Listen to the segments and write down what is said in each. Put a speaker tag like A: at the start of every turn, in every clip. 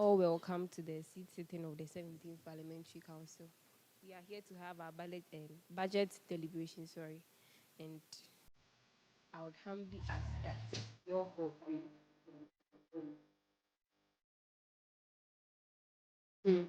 A: all welcome to the seat sitting of the 17th Parliamentary Council. We are here to have our budget deliberation, and I would humbly ask that your hope. Mm.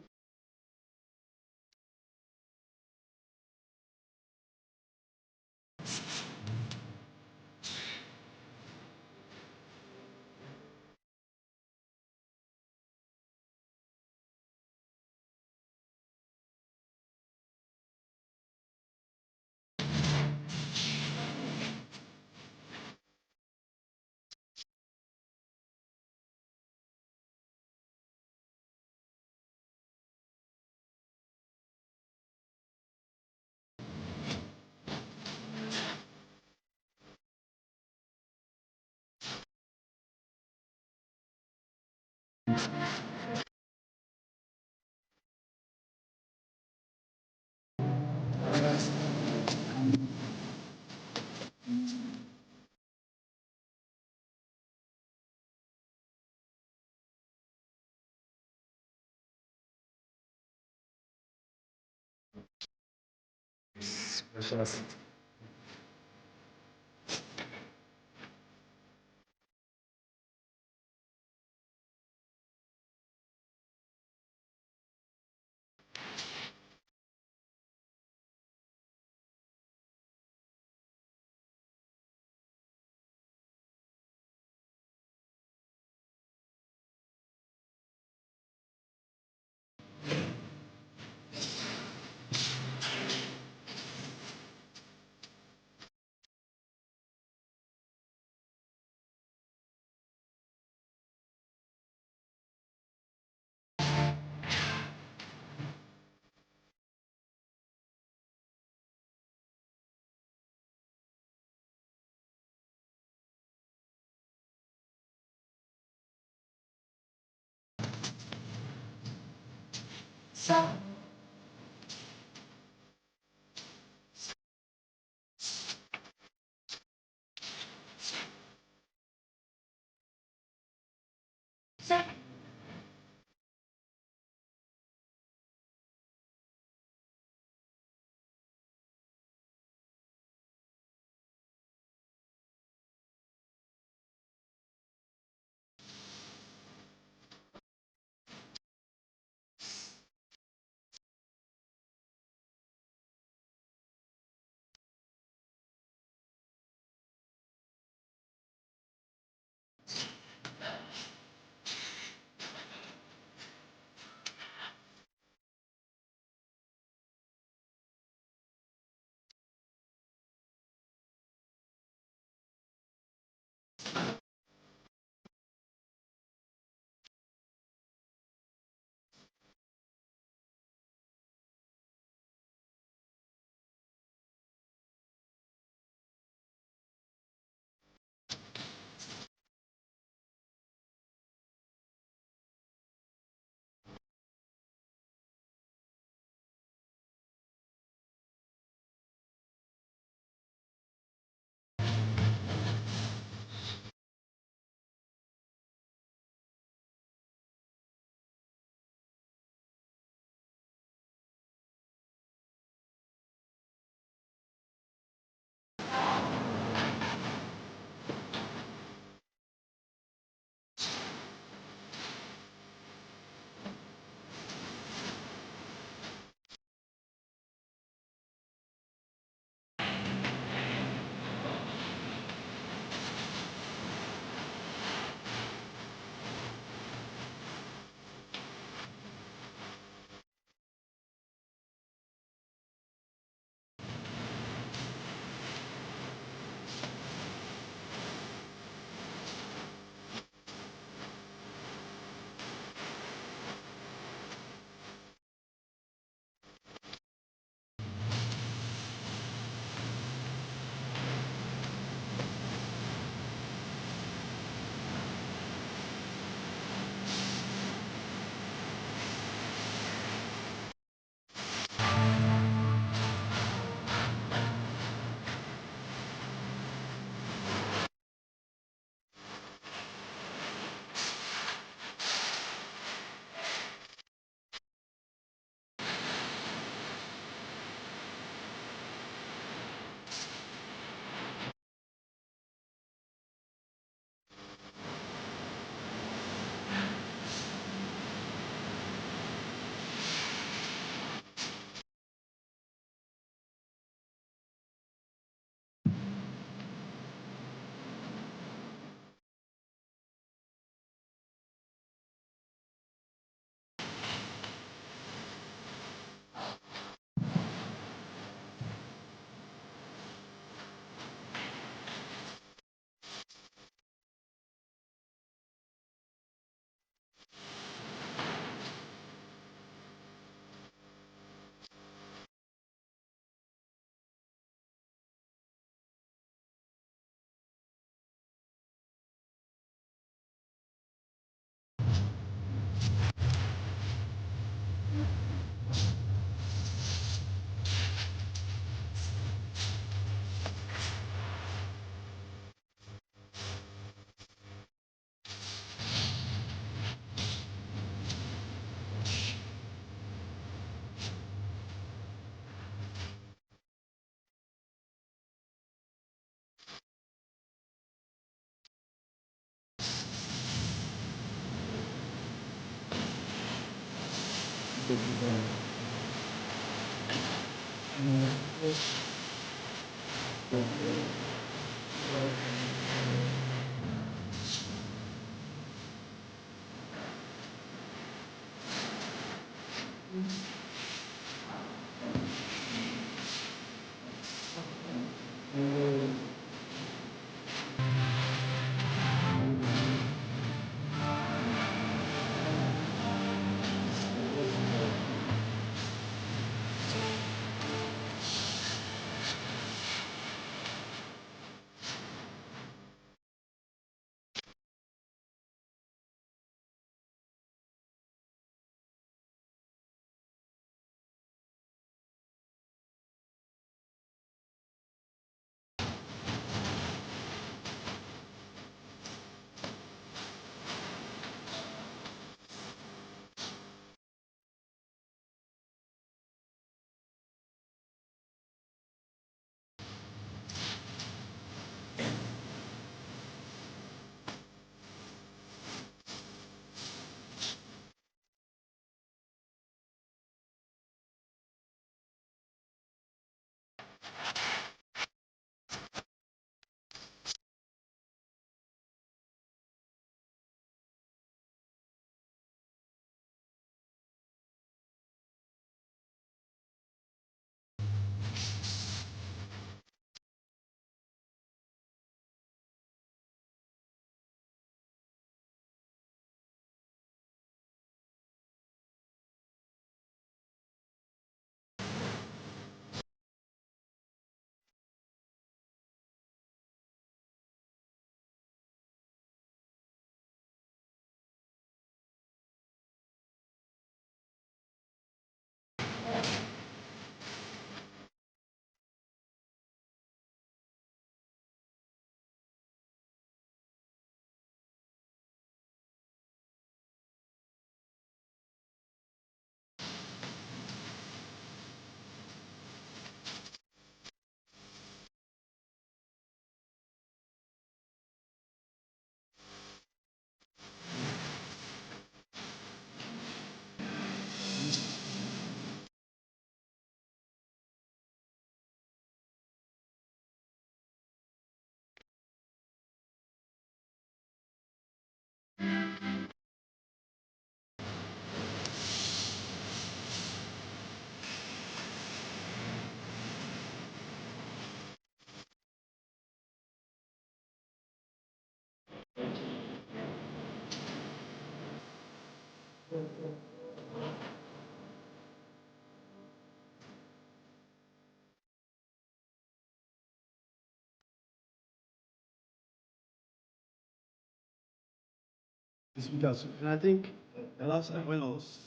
B: Speakers. And I think the last time when I was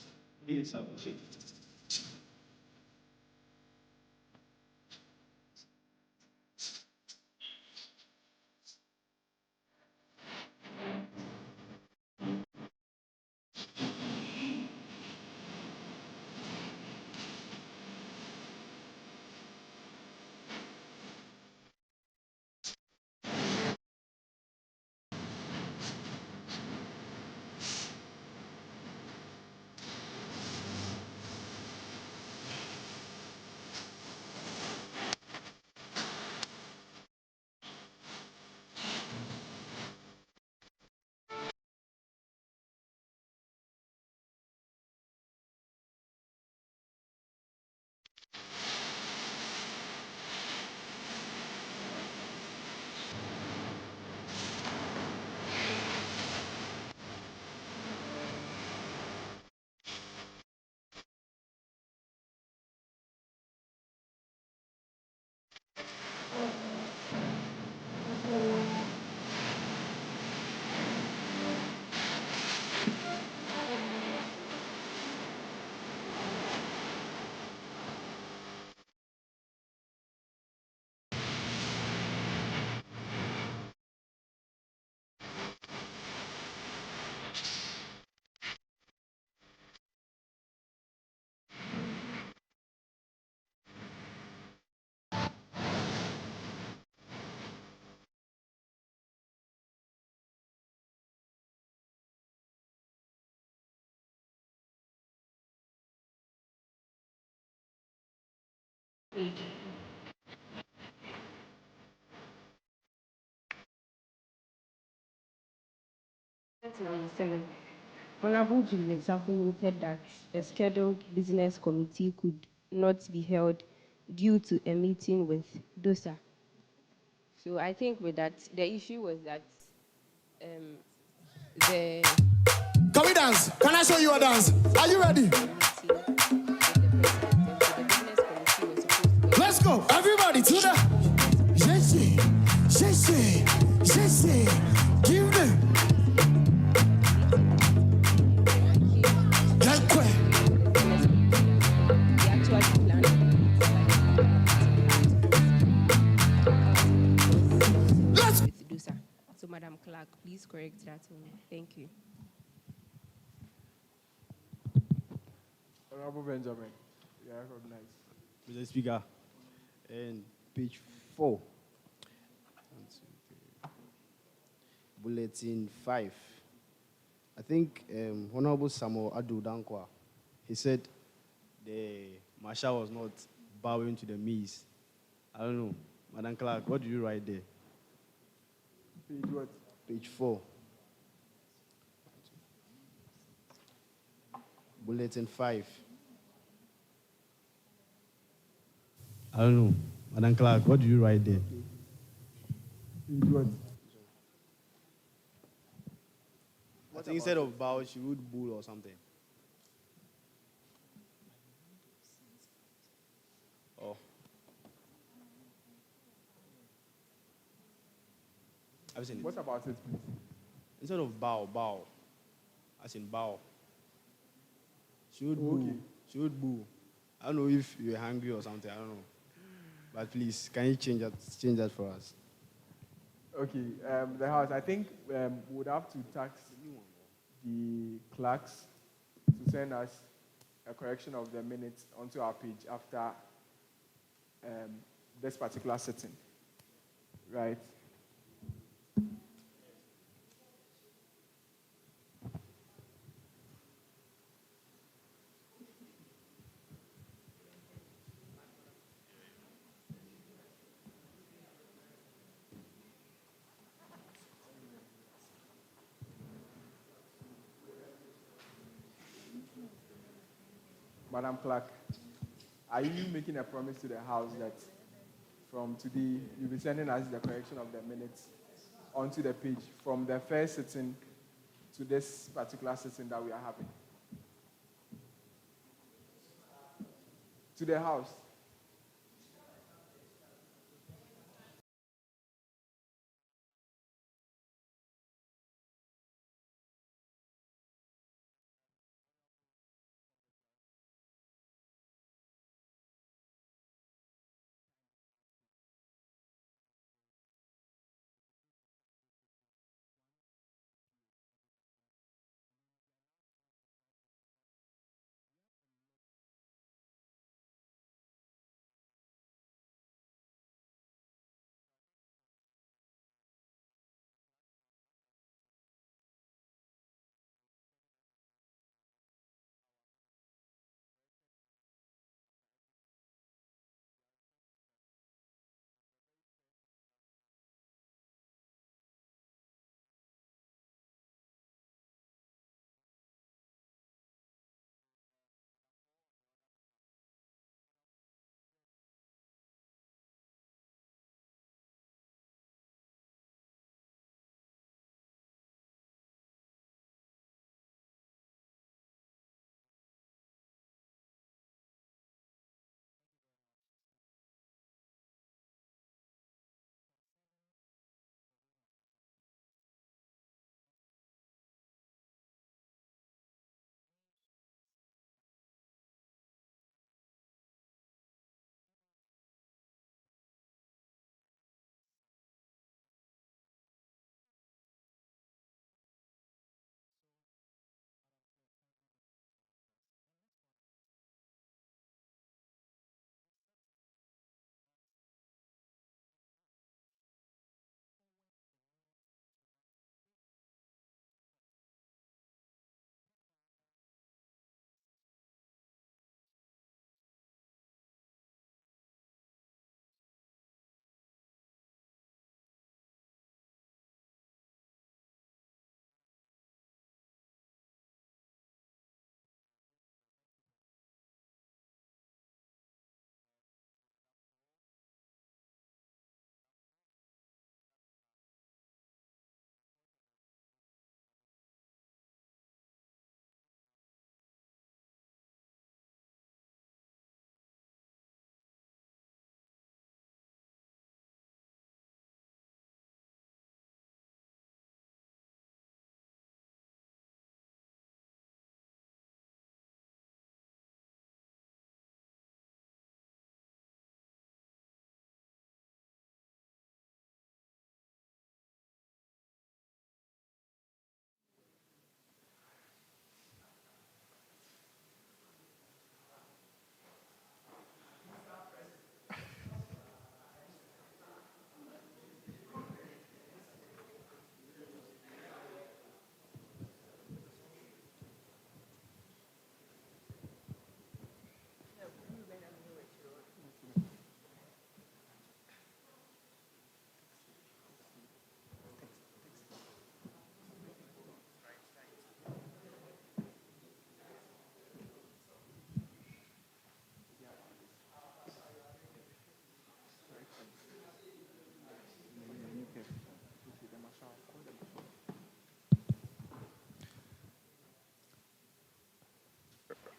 B: here,
A: 97. Honorable Julian example noted that a scheduled business committee could not be held due to a meeting with DOSA. So I think with that, the issue was that um, the
C: Can we dance? Can I show you a dance? Are you ready?
A: meeting with the president, and so the business committee was supposed to.
C: Let's go, everybody to the. Jesse, Jesse, Jesse, give them. Like quick.
A: They actually planned
C: Let's.
A: with DOSA. So, Madam Clerk, please correct that for me. Thank you.
D: Honorable Benjamin, you are recognized.
B: Mr. Speaker, and page 4. 1, 2, 3. Bulletin 5. I think Honorable Samuel Adu Dankwa, he said the marshal was not bowing to the Mies. I don't know. Madam Clerk, what do you write there?
D: Page what?
B: Page 4. Bulletin 5. I don't know. Madam Clerk, what do you write there?
D: Page what?
B: I think instead of bow, she would bull or something. Oh. I've seen it.
D: What about it, please?
B: Instead of bow. As in bow. She would
D: Oh,
B: boo.
D: okay.
B: She would boo. I don't know if you're hungry or something. I don't know. But please, can you change that for us?
D: Okay, the House, I think we would have to tax the clerks to send us a correction of the minutes onto our page after this particular sitting, right? Madam Clerk, are you making a promise to the House that from today you'll be sending us the correction of the minutes onto the page from the first sitting to this particular sitting that we are having? To the House.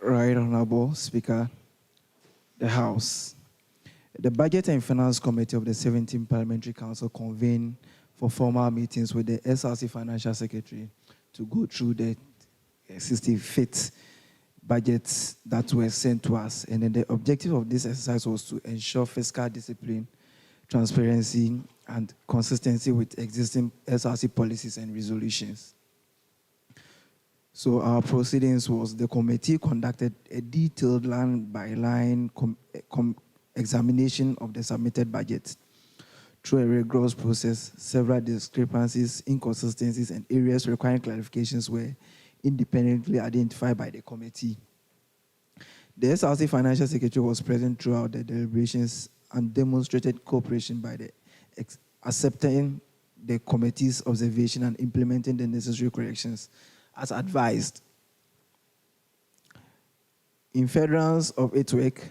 E: Right Honorable Speaker, the House. The Budget and Finance Committee of the 17th Parliamentary Council convened for formal meetings with the SRC Financial Secretary to go through the 65th budgets that were sent to us. And then the objective of this exercise was to ensure fiscal discipline, transparency, and consistency with existing SRC policies and resolutions. So our proceedings was the committee conducted a detailed line-by-line examination of the submitted budget. Through a rigorous process, several discrepancies, inconsistencies, and areas requiring clarifications were independently identified by the committee. The SRC Financial Secretary was present throughout the deliberations and demonstrated cooperation by accepting the committee's observation and implementing the necessary corrections as advised. In furtherance of its work,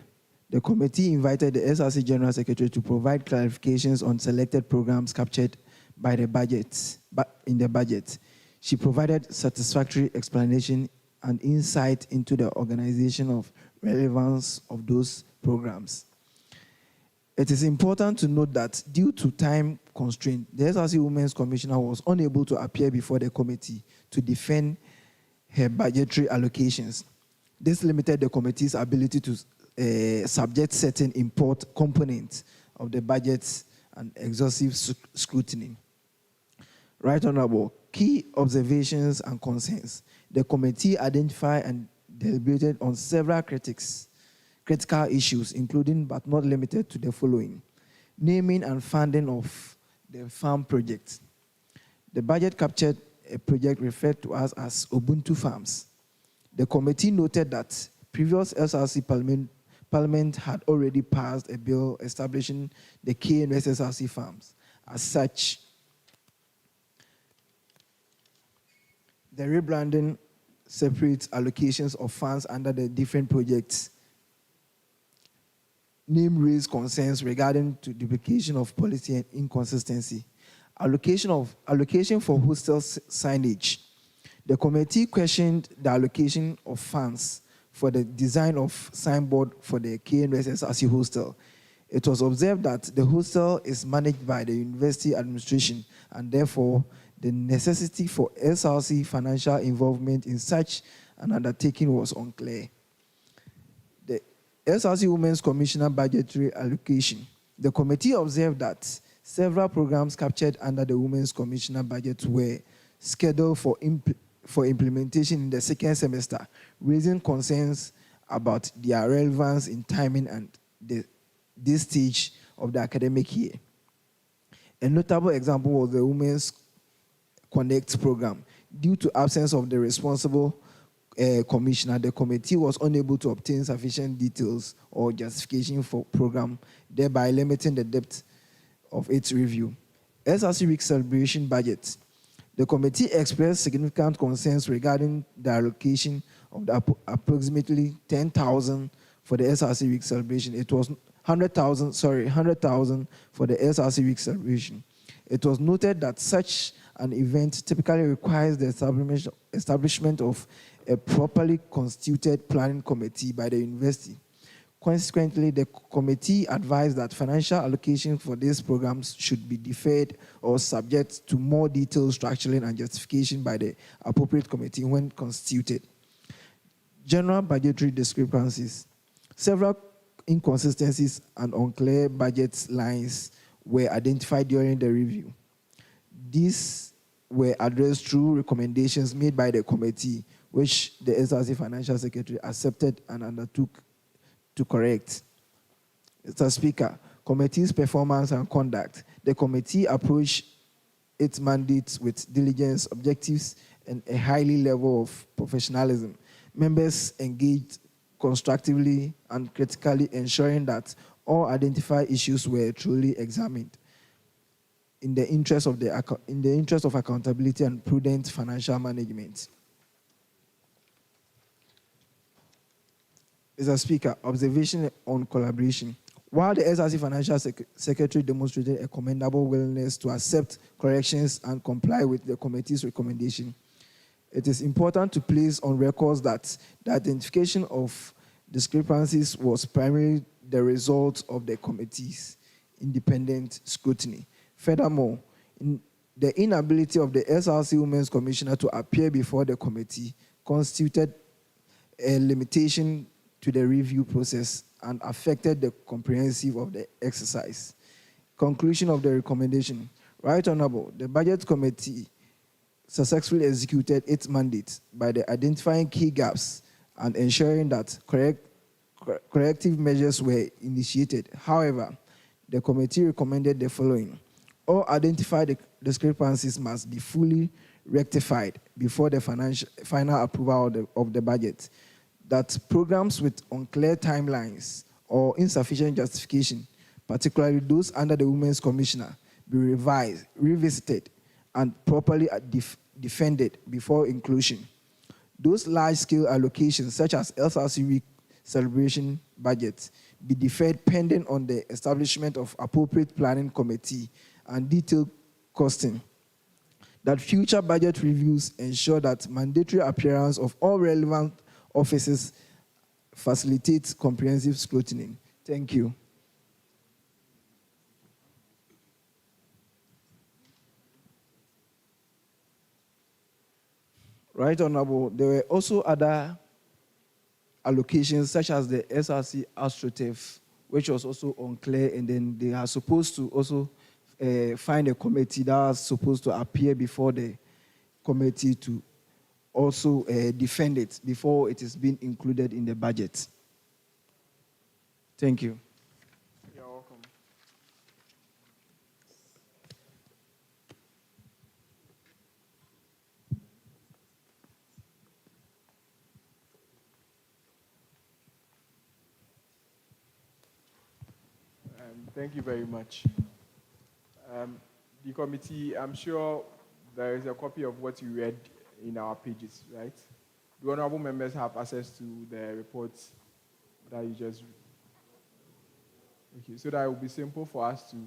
E: the committee invited the SRC General Secretary to provide clarifications on selected programs captured by the budget. In the budget, she provided satisfactory explanation and insight into the organization of relevance of those programs. It is important to note that due to time constraint, the SRC Women's Commissioner was unable to appear before the committee to defend her budgetary allocations. This limited the committee's ability to subject certain import components of the budget and exhaustive scrutiny. Right Honorable, key observations and concerns. The committee identified and deliberated on several critical issues, including but not limited to the following: naming and funding of the farm project. The budget captured a project referred to as Ubuntu Farms. The committee noted that previous SRC Parliament had already passed a bill establishing the KNS SRC farms. As such, the rebranding separate allocations of funds under the different projects name raised concerns regarding to duplication of policy and inconsistency. Allocation for hostel signage. The committee questioned the allocation of funds for the design of signboard for the KNS SRC hostel. It was observed that the hostel is managed by the university administration, and therefore the necessity for SRC financial involvement in such an undertaking was unclear. The SRC Women's Commissioner budgetary allocation. The committee observed that several programs captured under the Women's Commissioner budget were scheduled for implementation in the second semester, raising concerns about their relevance in timing and this stage of the academic year. A notable example was the Women's Connect program. Due to absence of the responsible commissioner, the committee was unable to obtain sufficient details or justification for program, thereby limiting the depth of its review. SRC Week celebration budget. The committee expressed significant concerns regarding the allocation of the approximately 10,000 for the SRC Week celebration. It was 100,000 for the SRC Week celebration. It was noted that such an event typically requires the establishment of a properly constituted planning committee by the university. Consequently, the committee advised that financial allocation for these programs should be deferred or subject to more detailed structuring and justification by the appropriate committee when constituted. General budgetary discrepancies. Several inconsistencies and unclear budget lines were identified during the review. These were addressed through recommendations made by the committee, which the SRC Financial Secretary accepted and undertook to correct. Mr. Speaker, committee's performance and conduct. The committee approached its mandates with diligence, objectives, and a high level of professionalism. Members engaged constructively and critically, ensuring that all identified issues were truly examined in the interest of accountability and prudent financial management. Mr. Speaker, observation on collaboration. While the SRC Financial Secretary demonstrated a commendable willingness to accept corrections and comply with the committee's recommendation, It is important to place on records that the identification of discrepancies was primarily the result of the committee's independent scrutiny. Furthermore, the inability of the SRC Women's Commissioner to appear before the committee constituted a limitation to the review process and affected the comprehensive of the exercise. Conclusion of the recommendation. Right Honorable, the Budget Committee successfully executed its mandate by identifying key gaps and ensuring that corrective measures were initiated. However, the committee recommended the following. All identified discrepancies must be fully rectified before the final approval of the budget. That programs with unclear timelines or insufficient justification, particularly those under the Women's Commissioner, be revised, revisited, and properly defended before inclusion. Those large-scale allocations, such as SRC week celebration budgets, be deferred pending on the establishment of appropriate planning committee and detailed costing. That future budget reviews ensure that mandatory appearance of all relevant offices facilitates comprehensive scrutiny. Thank you. Right Honorable, there were also other allocations such as the SRC AstroTurf, which was also unclear, and then they are supposed to also find a committee that was supposed to appear before the committee to also defend it before it is being included in the budget. Thank you.
D: You're welcome. Thank you very much. The committee, I'm sure there is a copy of what you read in our pages, right? The honorable members have access to the reports that you just read. Okay, so that it will be simple for us to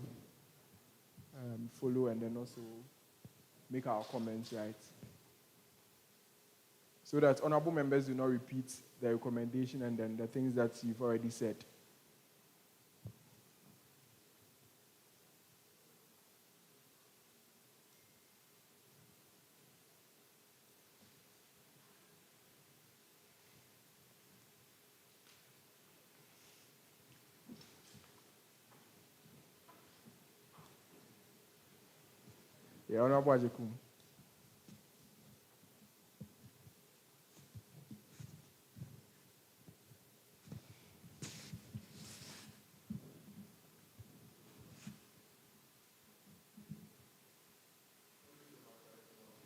D: follow and then also make our comments, right? So that honorable members do not repeat the recommendation and then the things that you've already said. Yeah, Honorable Ajekum.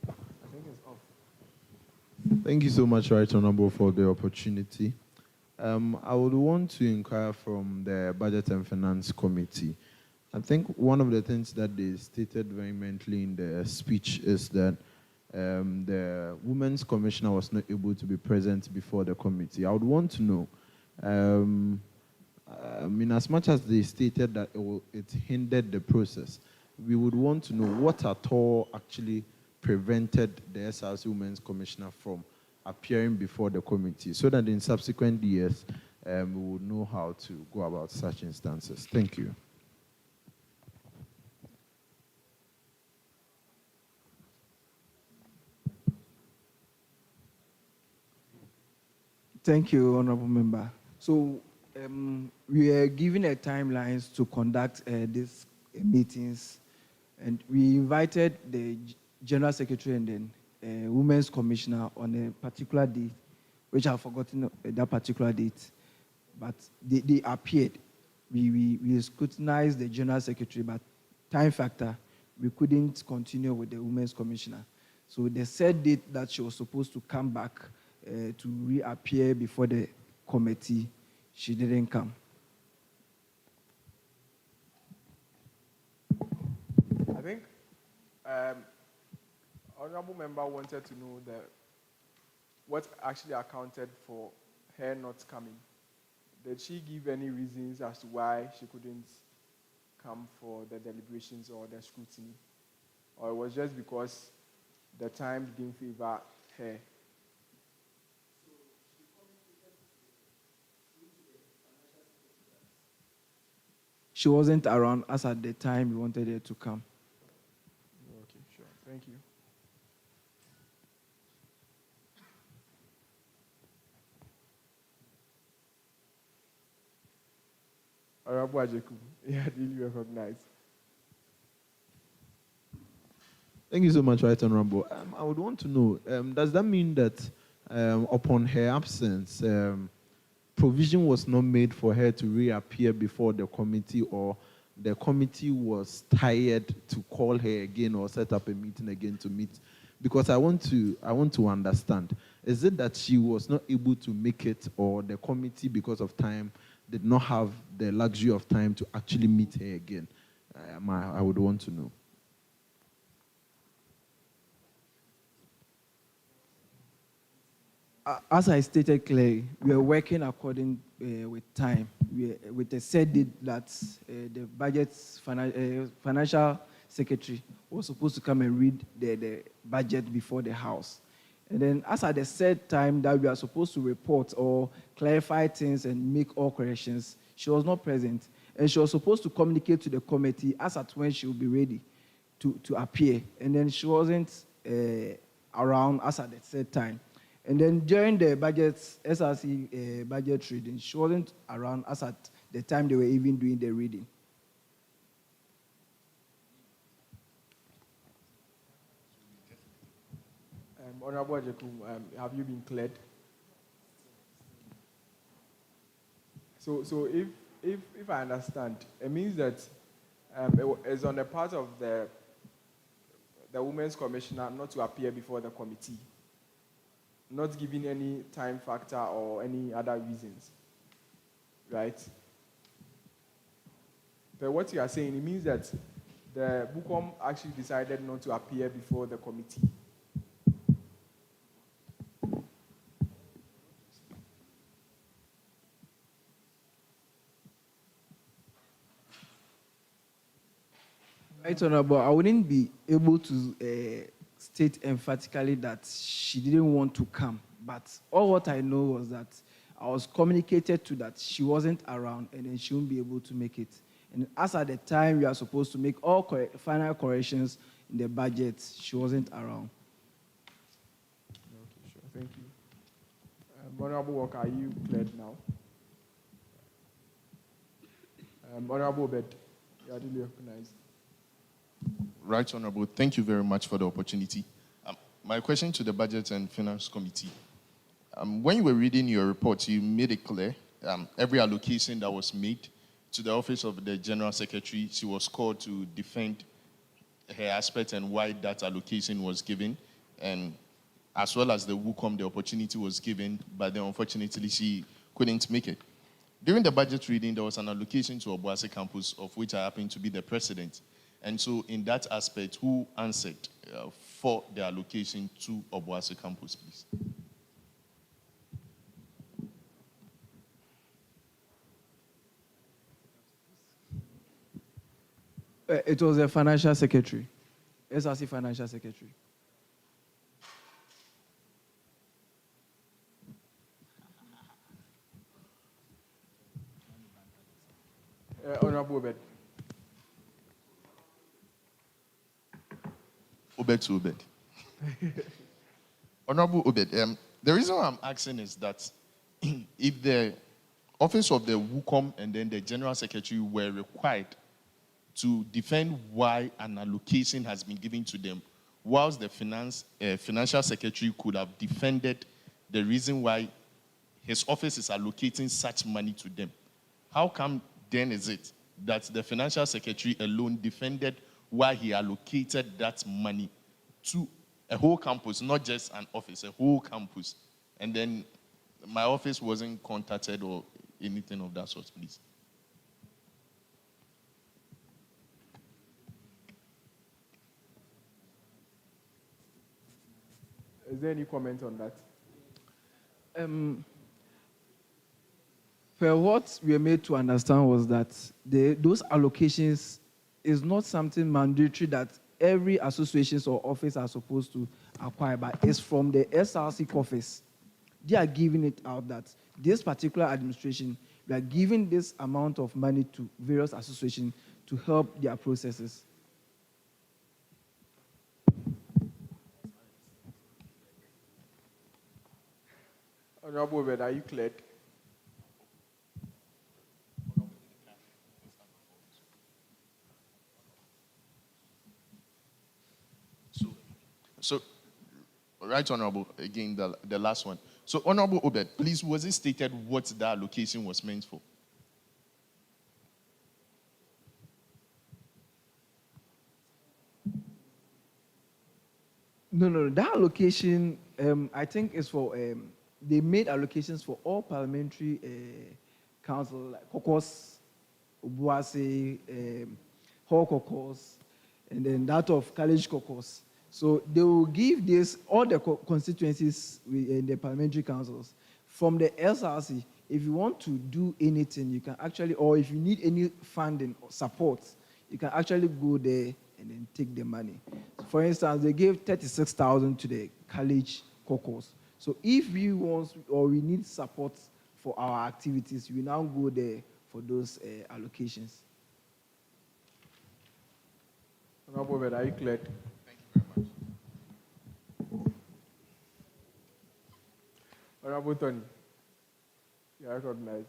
D: I think it's off.
F: Thank you so much, Right Honorable, for the opportunity. I would want to inquire from the Budget and Finance Committee. I think one of the things that they stated very mentally in the speech is that the Women's Commissioner was not able to be present before the committee. I would want to know, as much as they stated that it hindered the process, we would want to know what at all actually prevented the SRC Women's Commissioner from appearing before the committee, so that in subsequent years we would know how to go about such instances. Thank you.
E: Thank you, Honorable Member. So we are given a timelines to conduct these meetings, and we invited the General Secretary and then Women's Commissioner on a particular date, which I've forgotten that particular date, but they appeared. We scrutinized the General Secretary, but time factor, we couldn't continue with the Women's Commissioner. So the said date that she was supposed to come back to reappear before the committee, she didn't come.
D: I think honorable member wanted to know what actually accounted for her not coming. Did she give any reasons as to why she couldn't come for the deliberations or the scrutiny? Or it was just because the time didn't favor her.
E: She wasn't around as at the time we wanted her to come.
D: Okay, sure. Thank you. Honorable Ajeku, you are duly recognized.
F: Thank you so much, Right Honorable. I would want to know, does that mean that upon her absence, provision was not made for her to reappear before the committee, or the committee was tired to call her again or set up a meeting again to meet? Because I want to understand. Is it that she was not able to make it, or the committee, because of time, did not have the luxury of time to actually meet her again? I would want to know.
E: As I stated clearly, we are working according with time. With a set date that the financial secretary was supposed to come and read the budget before the House. And then as at the set time that we are supposed to report or clarify things and make all corrections, she was not present. And she was supposed to communicate to the committee as at when she will be ready to appear. And then she wasn't around as at the set time. And then during the SRC budget reading, she wasn't around as at the time they were even doing the reading.
D: Honorable Ajeku, have you been cleared? So if I understand, it means that it's on the part of the Women's Commissioner not to appear before the committee, not giving any time factor or any other reasons, right? But what you are saying, it means that the BUCOM actually decided not to appear before the committee.
E: Right, Honorable, I wouldn't be able to state emphatically that she didn't want to come. But all what I know was that I was communicated to that she wasn't around and then she won't be able to make it. And as at the time we are supposed to make all final corrections in the budget, she wasn't around.
D: Okay, sure. Thank you. Honorable Walker, are you cleared now? Honorable Obed, you are duly recognized.
G: Right, Honorable. Thank you very much for the opportunity. My question to the Budget and Finance Committee. When you were reading your report, you made it clear every allocation that was made to the office of the General Secretary, she was called to defend her aspect and why that allocation was given, and as well as the WUCOM, the opportunity was given, but then unfortunately she couldn't make it. During the budget reading, there was an allocation to Obuasi campus, of which I happen to be the president. And so in that aspect, who answered for the allocation to Obuasi campus, please?
E: It was a financial secretary, SRC financial secretary.
D: Honorable Obed.
G: Obed to Obed. Honorable Obed, the reason why I'm asking is that if the office of the WUCOM and then the General Secretary were required to defend why an allocation has been given to them, whilst the Financial Secretary could have defended the reason why his office is allocating such money to them, how come then is it that the Financial Secretary alone defended why he allocated that money to a whole campus, not just an office, a whole campus, and then my office wasn't contacted or anything of that sort, please?
D: Is there any comment on that?
E: What we were made to understand was that those allocations is not something mandatory that every associations or office are supposed to acquire, but it's from the SRC coffers. They are giving it out that this particular administration, we are giving this amount of money to various associations to help their processes.
D: Honorable Obed, are you cleared?
G: So, right, Honorable, again, the last one. So, Honorable Obed, please, was it stated what the allocation was meant for?
E: No. That allocation, I think, is for, they made allocations for all parliamentary council, like Caucus, Obuasi, Hall Caucus, and then that of College Caucus. So they will give this, all the constituencies in the parliamentary councils. From the SRC, if you want to do anything, you can actually, or if you need any funding or support, you can actually go there and then take the money. So for instance, they gave 36,000 to the College Caucus. So if we want or we need support for our activities, we now go there for those allocations.
D: Honorable Obed, are you cleared? Honorable Tony, you are recognized.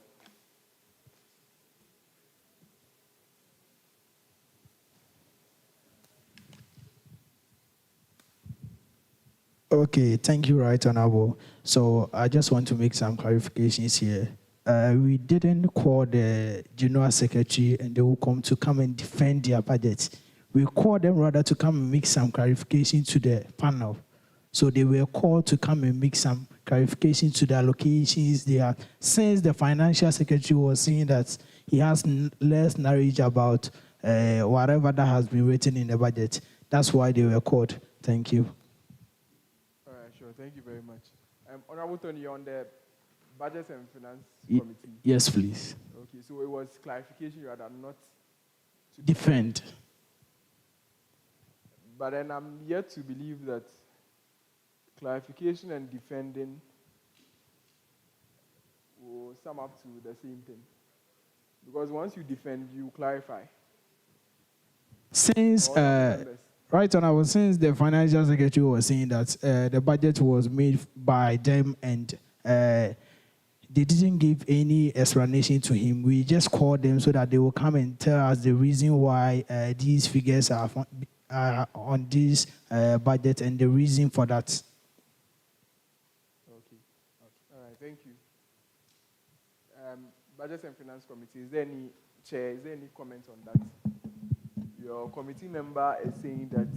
H: Okay, thank you, Right Honorable. So I just want to make some clarifications here. We didn't call the General Secretary and they will come and defend their budget. We called them rather to come and make some clarification to the panel. So they were called to come and make some clarification to the allocations there. Since the Financial Secretary was saying that he has less knowledge about whatever that has been written in the budget, that's why they were called. Thank you.
D: All right, sure. Thank you very much. Honorable Tony, you're on the Budget and Finance Committee.
H: Yes, please.
D: Okay, so it was clarification you had not to
H: Defend.
D: But then I'm yet to believe that clarification and defending will sum up to the same thing. Because once you defend, you clarify.
H: Since, right on, since the Financial Secretary was saying that the budget was made by them and they didn't give any explanation to him, we just called them so that they will come and tell us the reason why these figures are on this budget and the reason for that.
D: Okay. All right, thank you. Budget and Finance Committee, is there any comments on that? Your committee member is saying that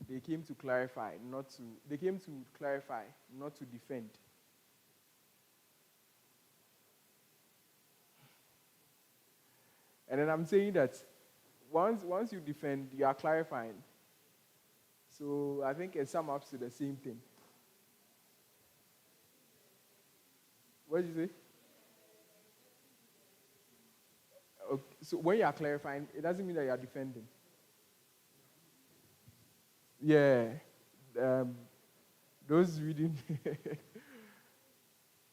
D: they came to clarify, not to defend. And then I'm saying that once you defend, you are clarifying. So I think it sums up to the same thing. What did you say? Okay, so when you are clarifying, it doesn't mean that you are defending. Yeah. Those reading,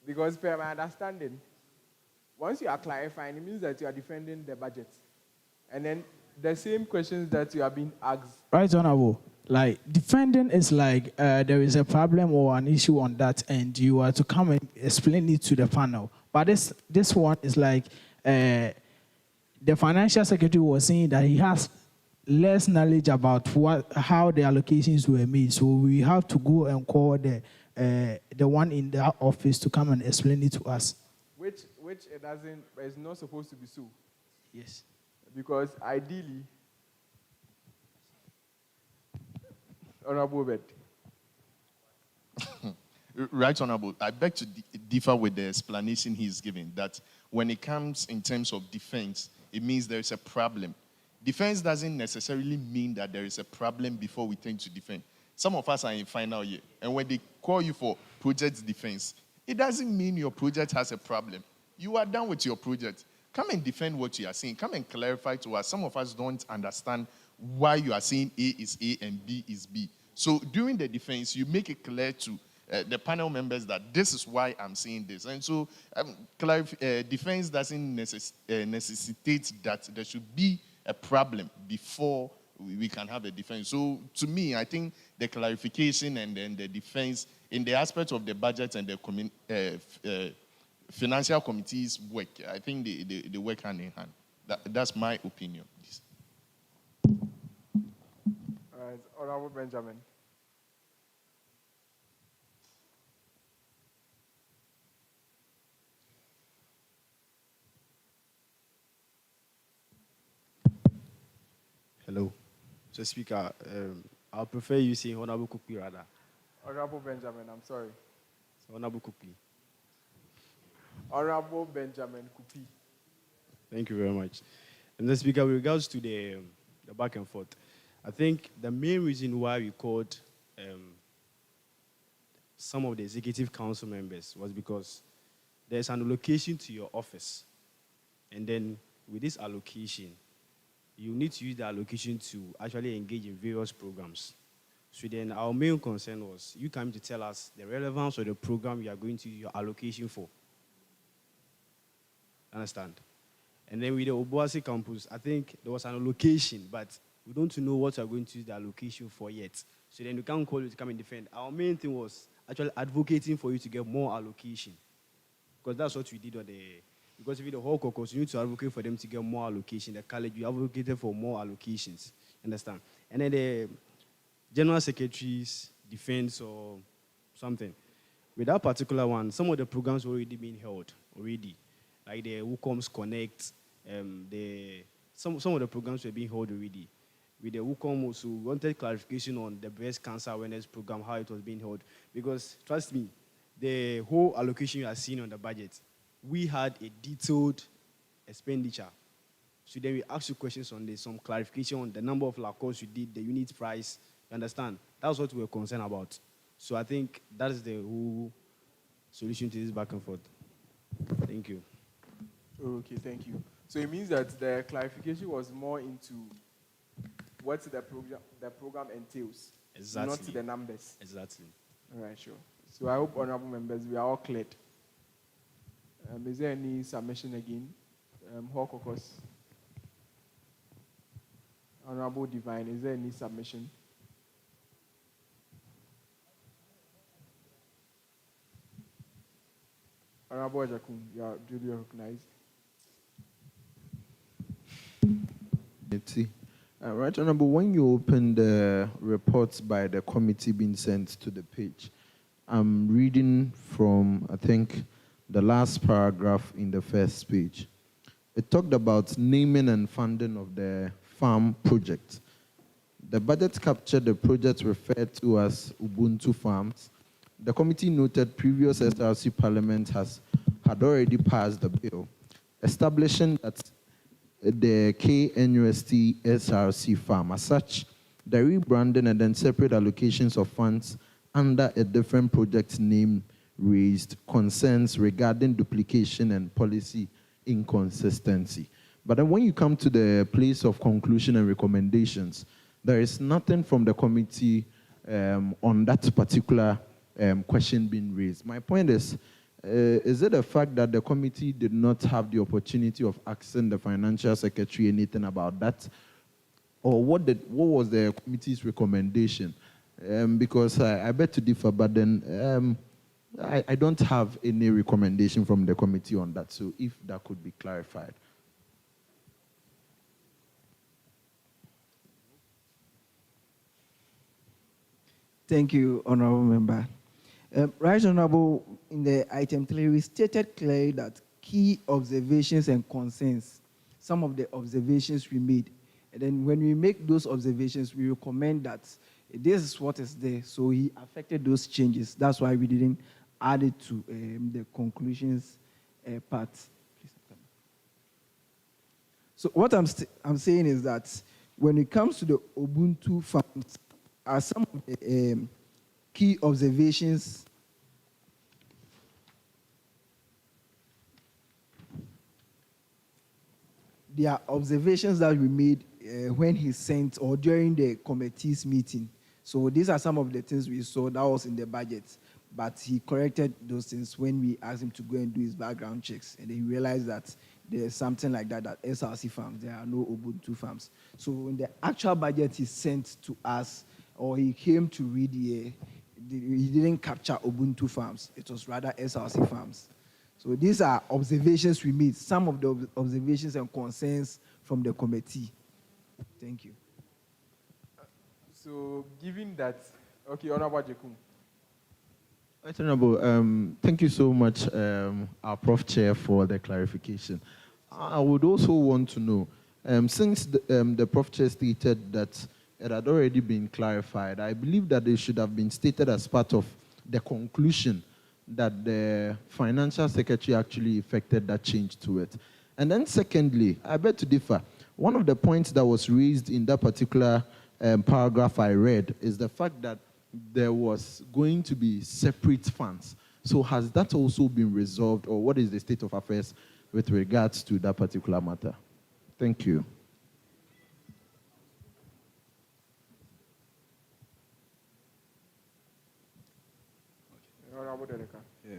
D: because per my understanding, once you are clarifying, it means that you are defending the budget. And then the same questions that you have been asked.
H: Right, Honorable. Like, defending is like there is a problem or an issue on that, and you are to come and explain it to the panel. But this one is like the Financial Secretary was saying that he has less knowledge about how the allocations were made. So we have to go and call the one in the office to come and explain it to us.
D: Which it doesn't, it's not supposed to be so.
H: Yes.
D: Because ideally, Honorable Obed.
G: Right, Honorable, I beg to differ with the explanation he's giving, that when it comes in terms of defense, it means there is a problem. Defense doesn't necessarily mean that there is a problem before we tend to defend. Some of us are in final year, and when they call you for project defense, it doesn't mean your project has a problem. You are done with your project. come and defend what you are saying. Come and clarify to us. Some of us don't understand why you are saying A is A and B is B. So during the defense, you make it clear to the panel members that this is why I'm saying this. And so defense doesn't necessitate that there should be a problem before we can have a defense. So to me, I think the clarification and then the defense in the aspect of the budget and the financial committee's work, I think they work hand in hand. That's my opinion.
D: All right, Honorable Benjamin.
B: Hello. So, Speaker, I'll prefer you saying Honorable Kupi rather.
D: Honorable Benjamin, I'm sorry.
B: So, Honorable Kupi.
D: Honorable Benjamin Kupi.
B: Thank you very much. And then, Speaker, with regards to the back and forth, I think the main reason why we called some of the executive council members was because there's an allocation to your office. And then with this allocation, you need to use the allocation to actually engage in various programs. So then our main concern was you coming to tell us the relevance of the program you are going to use your allocation for. Understand? And then with the Obuasi campus, I think there was an allocation, but we don't know what we are going to use the allocation for yet. So then we can't call you to come and defend. Our main thing was actually advocating for you to get more allocation. Because that's what we did on the... Because if you the whole caucus, you need to advocate for them to get more allocation. The college, you advocated for more allocations. Understand? And then the general secretaries, defense or something. With that particular one, some of the programs were already being held already. Like the WUCOMS Connect, some of the programs were being held already. With the WUCOM also, we wanted clarification on the breast cancer awareness program, how it was being held. Because, trust me, the whole allocation you are seeing on the budget, we had a detailed expenditure. So then we asked you questions on this, some clarification on the number of course you did, the unit price, you understand? That's what we were concerned about. So I think that is the whole solution to this back and forth. Thank you.
D: Okay, thank you. So it means that the clarification was more into what the program entails,
B: Exactly.
D: not the numbers.
B: Exactly.
D: All right, sure. So I hope, honorable members, we are all cleared. Is there any submission again? Hall caucus. Honorable Divine, is there any submission? Honorable Jakun, you are duly recognized.
F: Right, Honorable, when you open the reports by the committee being sent to the page, I'm reading from, I think, the last paragraph in the first page. It talked about naming and funding of the farm project. The budget captured the project referred to as Ubuntu Farms. The committee noted previous SRC parliament had already passed the bill, establishing that the KNUST SRC farm. As such, the rebranding and then separate allocations of funds under a different project name raised concerns regarding duplication and policy inconsistency. But then when you come to the place of conclusion and recommendations, there is nothing from the committee on that particular question being raised. My point is it a fact that the committee did not have the opportunity of asking the financial secretary anything about that? Or what was the committee's recommendation? Because I beg to differ, but then I don't have any recommendation from the committee on that, so if that could be clarified.
E: Thank you, Honorable Member. Right, Honorable, in the item 3, we stated clearly that key observations and concerns, some of the observations we made. And then when we make those observations, we recommend that this is what is there. So he affected those changes. That's why we didn't add it to the conclusions part. So what I'm saying is that when it comes to the Ubuntu farms, are some of the key observations there are observations that we made when he sent or during the committee's meeting. So these are some of the things we saw that was in the budget. But he corrected those things when we asked him to go and do his background checks. And then he realized that there's something like that, that SRC farms, there are no Ubuntu farms. So in the actual budget he sent to us, or he came to read here, he didn't capture Ubuntu farms. It was rather SRC farms. So these are observations we made, some of the observations and concerns from the committee. Thank you.
D: So, given that, okay, Honorable Jekum.
F: Right, Honorable, thank you so much, our Prof. Chair, for the clarification. I would also want to know, since the Prof. Chair stated that it had already been clarified, I believe that it should have been stated as part of the conclusion that the Financial Secretary actually effected that change to it. And then secondly, I beg to differ. One of the points that was raised in that particular paragraph I read is the fact that there was going to be separate funds. So has that also been resolved, or what is the state of affairs with regards to that particular matter? Thank you.
I: Yeah.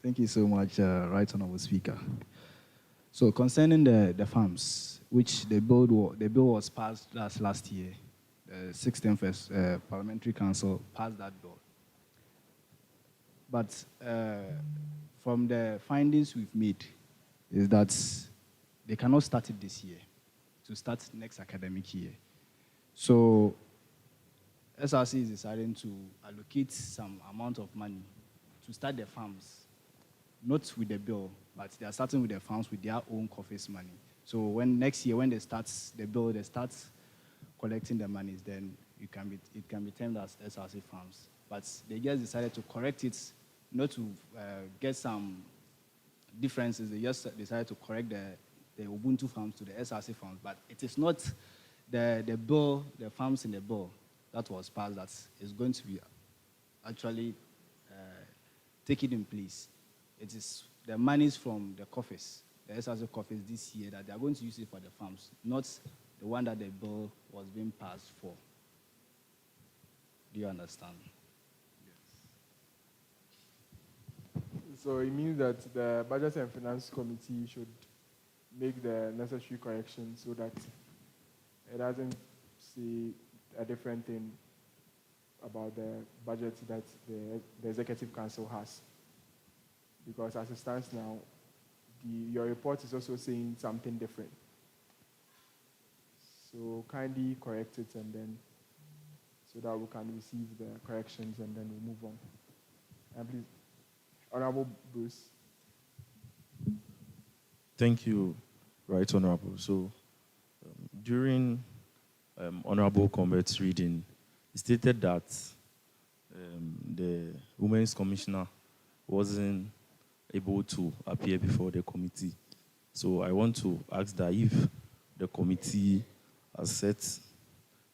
I: Thank you so much, Right Honorable Speaker. So concerning the farms, which the bill was passed last year, the 16th Parliamentary Council passed that bill. But from the findings we've made is that they cannot start it this year, to start next academic year. So SRC is deciding to allocate some amount of money to start the farms, not with the bill, but they are starting with the farms with their own coffers money. So when next year, when they start the bill, they start collecting the monies, then it can be termed as SRC farms. But they just decided to correct it, not to get some differences. They just decided to correct the Ubuntu farms to the SRC farms. But it is not the bill, the farms in the bill that was passed that is going to be actually taken in place. It is the monies from the coffers, the SRC coffers this year, that they are going to use it for the farms, not the one that the bill was being passed for. Do you understand?
D: Yes. So it means that the Budget and Finance Committee should make the necessary corrections so that it doesn't say a different thing about the budget that the Executive Council has. Because as it stands now, your report is also saying something different. So kindly correct it, and then so that we can receive the corrections and then we'll move on. And please, Honorable Bruce.
J: Thank you, Right Honorable. So during Honorable Combert's reading, it stated that the Women's Commissioner wasn't able to appear before the committee. So I want to ask that if the committee has set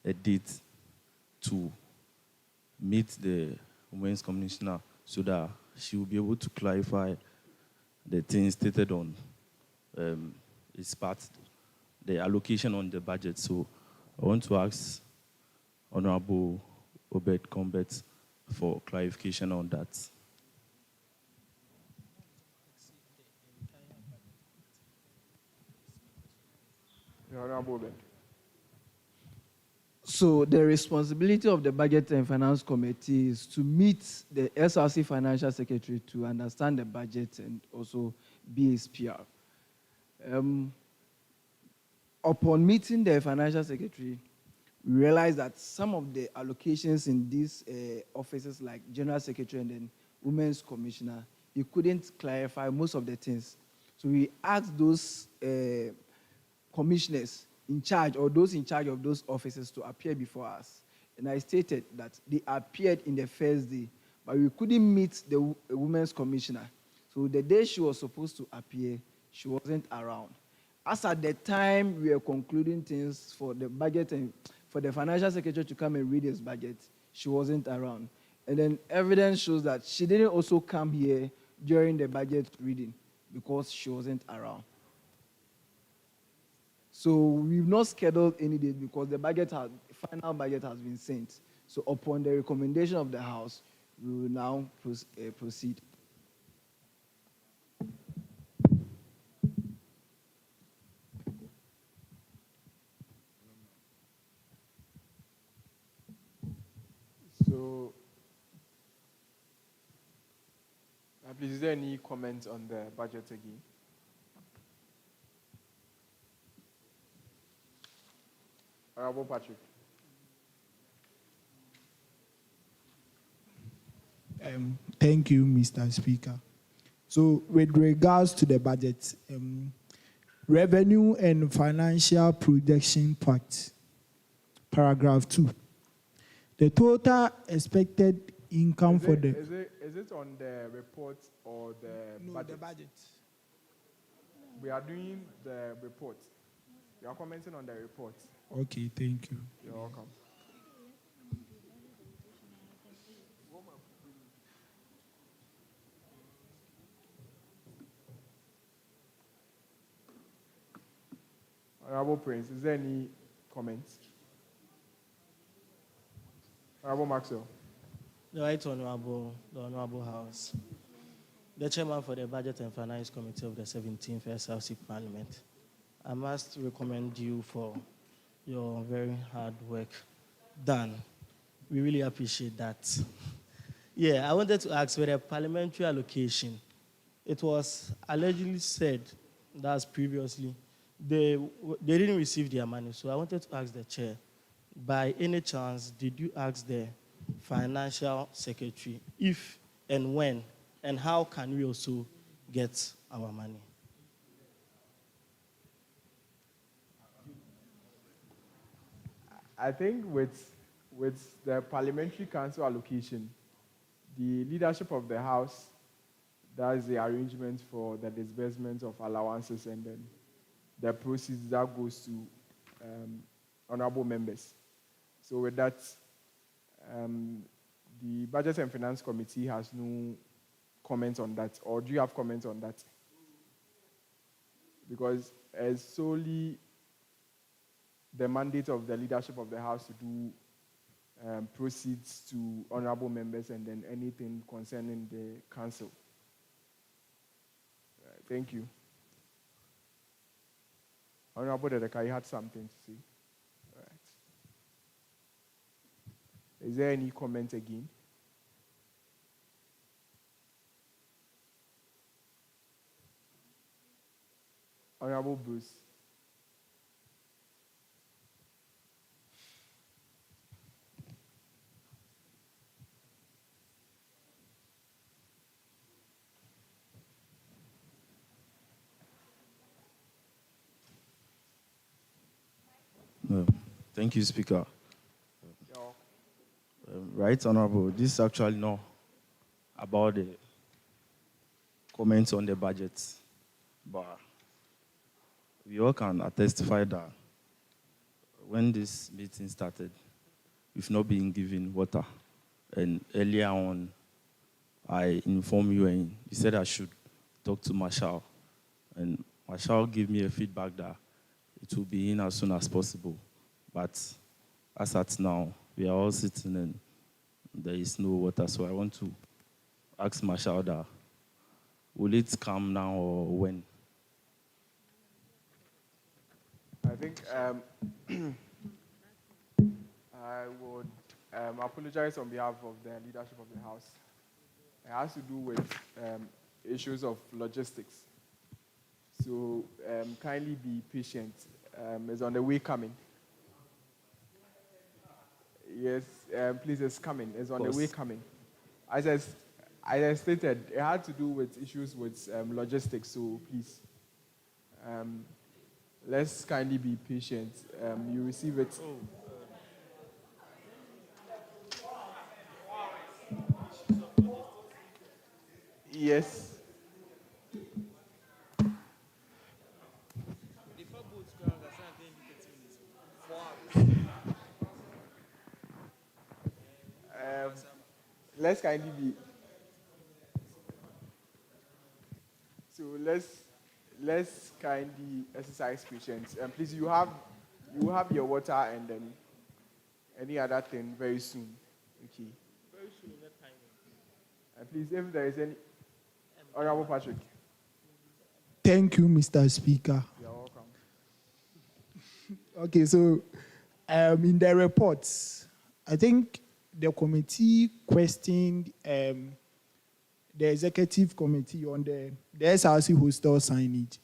J: a date to meet the Women's Commissioner so that she will be able to clarify the things stated on its part, the allocation on the budget. So I want to ask Honorable Obed Combet for clarification on that.
D: Honorable Obed.
E: So the responsibility of the Budget and Finance Committee is to meet the SRC Financial Secretary to understand the budget and also be his PR. Upon meeting the Financial Secretary, we realized that some of the allocations in these offices, like General Secretary and then Women's Commissioner, he couldn't clarify most of the things. So we asked those commissioners in charge, or those in charge of those offices, to appear before us. And I stated that they appeared in the first day, but we couldn't meet the Women's Commissioner. So the day she was supposed to appear, she wasn't around. As at the time we were concluding things for the budget and for the Financial Secretary to come and read his budget, she wasn't around. And then evidence shows that she didn't also come here during the budget reading because she wasn't around. So we've not scheduled any date because the final budget has been sent. So upon the recommendation of the House, we will now proceed.
D: So, please, is there any comment on the budget again? Honorable Patrick.
H: Thank you, Mr. Speaker. So, with regards to the budget, Revenue and Financial Projection Pact, paragraph 2. The total expected income
D: Is it on the report or the budget?
H: The budget.
D: We are doing the report. You are commenting on the report.
H: Okay, thank you.
D: You're welcome. Honorable Prince, is there any comments? Honorable Maxwell.
K: The Right Honorable, the Honorable House, the Chairman for the Budget and Finance Committee of the 17th SLC Parliament, I must recommend you for your very hard work done. We really appreciate that. Yeah, I wanted to ask whether parliamentary allocation, it was allegedly said, that's previously, they didn't receive their money. So I wanted to ask the chair, by any chance, did you ask the financial secretary if and when and how can we also get our money?
D: I think with the parliamentary council allocation, the leadership of the House does the arrangement for the disbursement of allowances and then the proceeds that goes to honorable members. So with that, the Budget and Finance Committee has no comment on that. Or do you have comments on that? Because it's solely the mandate of the leadership of the House to do proceeds to honorable members and then anything concerning the council. Thank you. Honorable Dedeka, you had something to say. All right. Is there any comment again? Honorable Bruce.
J: Thank you, Speaker. Right, Honorable, this is actually not about the comments on the budget, but we all can testify that when this meeting started, we've not been given water. And earlier on, I informed you and you said I should talk to Marshall. And Marshall gave me a feedback that it will be in as soon as possible. But as at now, we are all sitting and there is no water. So I want to ask Marshall that, will it come now or when?
D: I think I would apologize on behalf of the leadership of the House. It has to do with issues of logistics. So kindly be patient. It's on the way coming. Yes, please, it's coming. It's on the way coming. As I stated, it had to do with issues with logistics. So please, let's kindly be patient. You receive it. Yes. Let's kindly be. So let's kindly exercise patience. And please, you have your water and then any other thing very soon. Okay.
K: Very soon, that time.
D: And please, if there is any, Honorable Patrick.
H: Thank you, Mr. Speaker.
D: You're welcome.
H: Okay, so in the reports, I think the committee questioned the executive committee on the SRC hostel signage.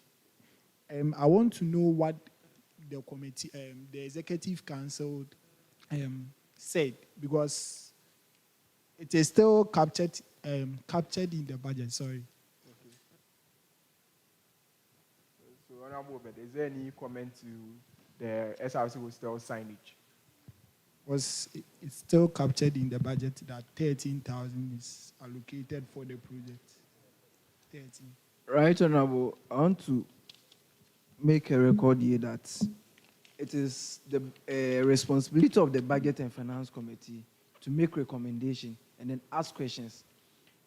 H: I want to know what the committee, the executive council said, because it is still captured in the budget. Sorry.
D: Okay. So, Honorable Obed, is there any comment to the SRC hostel signage?
H: It's still captured in the budget that 13,000 is allocated for the project. 13.
E: Right, Honorable, I want to make a record here that it is the responsibility of the Budget and Finance Committee to make recommendation and then ask questions.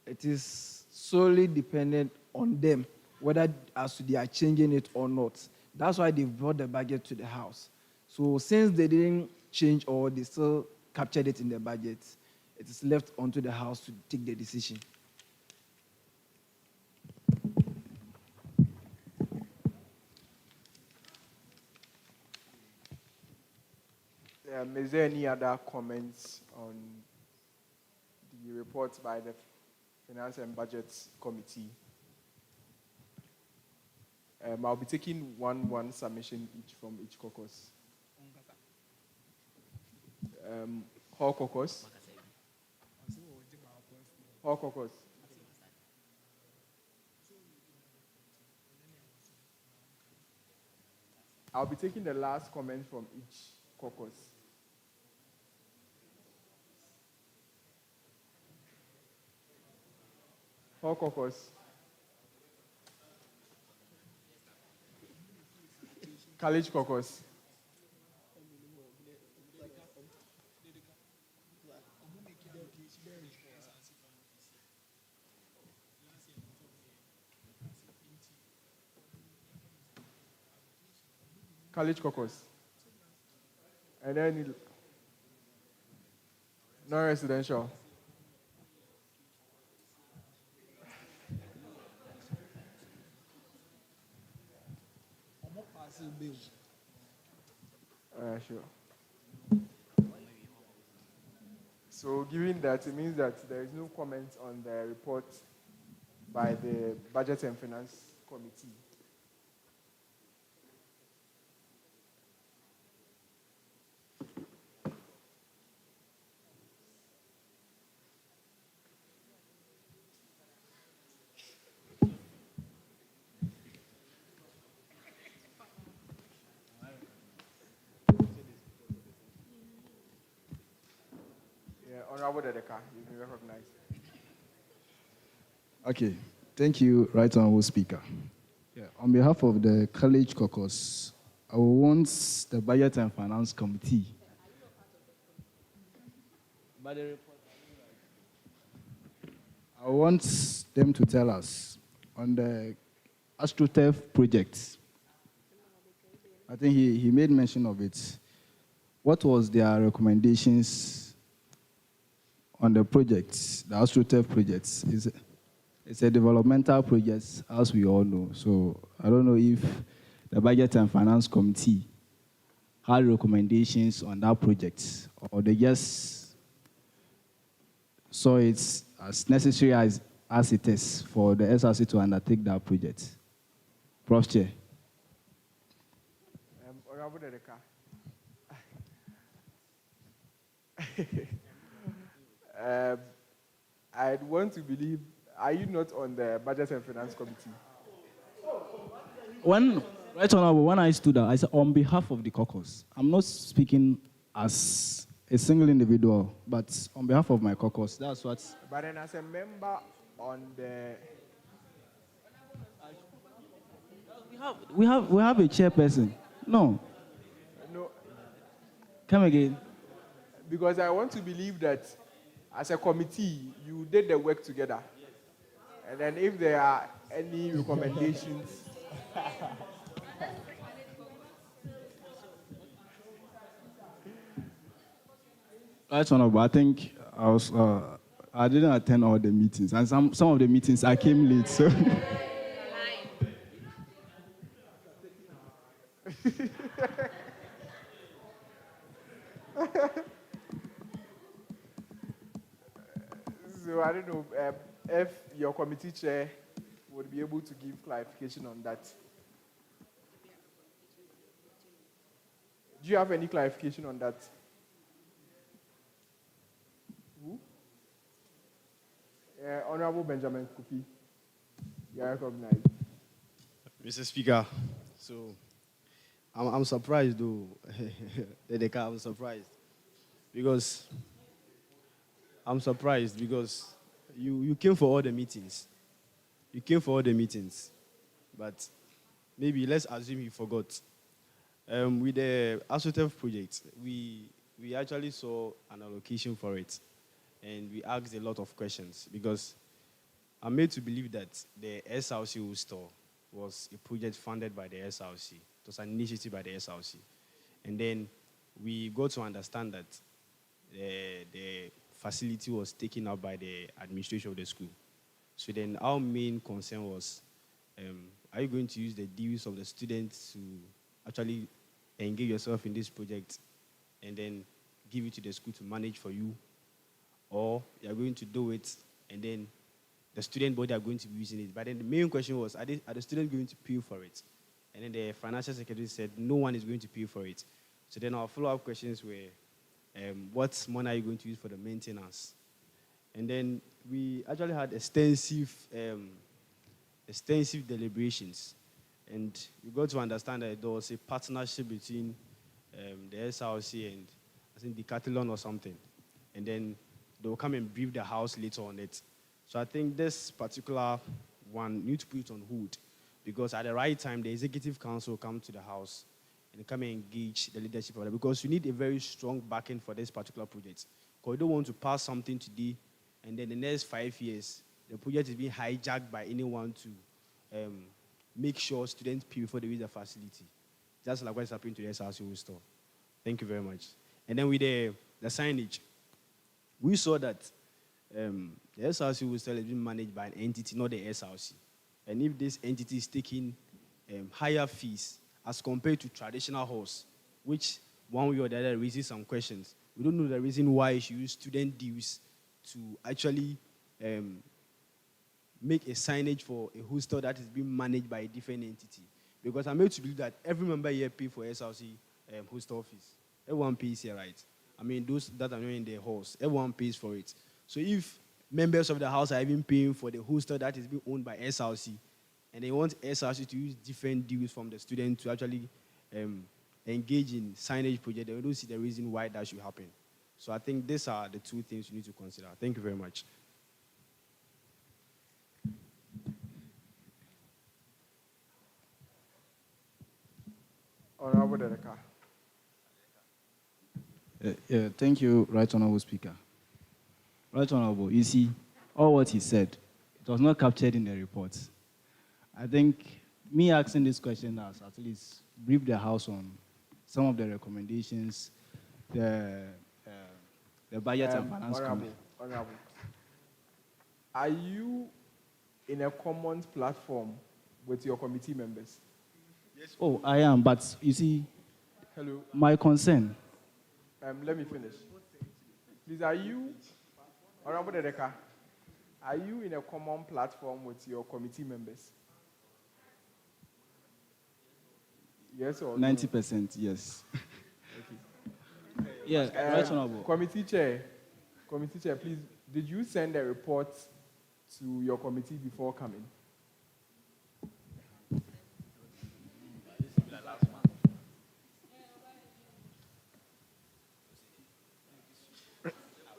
E: It is solely dependent on them whether as to they are changing it or not. That's why they brought the budget to the House. So since they didn't change or they still captured it in the budget, it is left onto the House to take the decision.
D: Is there any other comments on the report by the Finance and Budget Committee? I'll be taking one submission each from each caucus. Hall caucus. Hall caucus. I'll be taking the last comment from each caucus. Hall caucus. College caucus. College caucus. And then non-residential. Sure. So given that, it means that there is no comment on the report by the Budget and Finance Committee. Honorable Dedeka, you've been recognized.
I: Okay, thank you, Right Honorable Speaker. Yeah, on behalf of the College Caucus, I will want the Budget and Finance Committee. I want them to tell us on the AstroTurf project. I think he made mention of it. What was their recommendations on the projects, the AstroTurf projects? It's a developmental project, as we all know. So I don't know if the Budget and Finance Committee had recommendations on that project, or they just saw it as necessary as it is for the SRC to undertake that project. Prof. Chair.
D: Honorable Dedeka. I'd want to believe, are you not on the Budget and Finance Committee?
I: Right Honorable, when I stood up, I said on behalf of the caucus. I'm not speaking as a single individual, but on behalf of my caucus. That's what.
D: But then as a member on the...
I: We have a chairperson. No.
D: No.
I: Come again.
D: Because I want to believe that as a committee, you did the work together. And then if there are any recommendations,
I: Right, Honorable. I think I didn't attend all the meetings, and some of the meetings I came late. So,
D: So I don't know if your committee chair would be able to give clarification on that. Do you have any clarification on that? Who? Honorable Benjamin Kupi, you are recognized.
B: Mr. Speaker, so I'm surprised though. I'm surprised because you came for all the meetings. You came for all the meetings, but maybe let's assume you forgot. With the ASOTEF project, we actually saw an allocation for it, and we asked a lot of questions because I'm made to believe that the SRC store was a project funded by the SRC. It was an initiative by the SRC. And then we got to understand that the facility was taken up by the administration of the school. So then our main concern was, are you going to use the dues of the students to actually engage yourself in this project and then give it to the school to manage for you? Or you're going to do it and then the student body are going to be using it. But then the main question was, are the students going to pay for it? And then the financial secretary said, no one is going to pay for it. So then our follow-up questions were, what money are you going to use for the maintenance? And then we actually had extensive deliberations. And we got to understand that there was a partnership between the SRC and I think the Decathlon or something. And then they will come and brief the House later on it. So I think this particular one, need to put it on hold because at the right time, the Executive Council will come to the House and come and engage the leadership of it because you need a very strong backing for this particular project. Because you don't want to pass something today and then the next 5 years, the project is being hijacked by anyone to make sure students pay before they use the facility. Just like what's happening to the SRC store. Thank you very much. And then with the signage, we saw that the SRC will still be managed by an entity, not the SRC. And if this entity is taking higher fees as compared to traditional halls, which one way or the other raises some questions, we don't know the reason why you should use student dues to actually make a signage for a hostel that is being managed by a different entity. Because I'm made to believe that every member here pays for SRC hostel fees. Everyone pays here, right? I mean, those that are not in the halls, everyone pays for it. So if members of the house are even paying for the hostel that is being owned by SRC, and they want SRC to use different dues from the student to actually engage in signage project, they don't see the reason why that should happen. So I think these are the two things you need to consider. Thank you very much.
D: Honorable Dereka.
I: yeah, thank you, Right Honorable Speaker. Right Honorable, you see, all what he said, it was not captured in the report. I think me asking this question has at least briefed the House on some of the recommendations, the Budget and Finance Committee.
D: Honorable, are you in a common platform with your committee members?
I: Yes. Oh, I am, but you see,
D: hello.
I: My concern.
D: Let me finish. Please, are you, Honorable Dedeka, are you in a common platform with your committee members? Yes or
I: 90%, yes.
D: Okay.
I: Yeah, Right Honorable.
D: Committee chair, please, did you send a report to your committee before coming?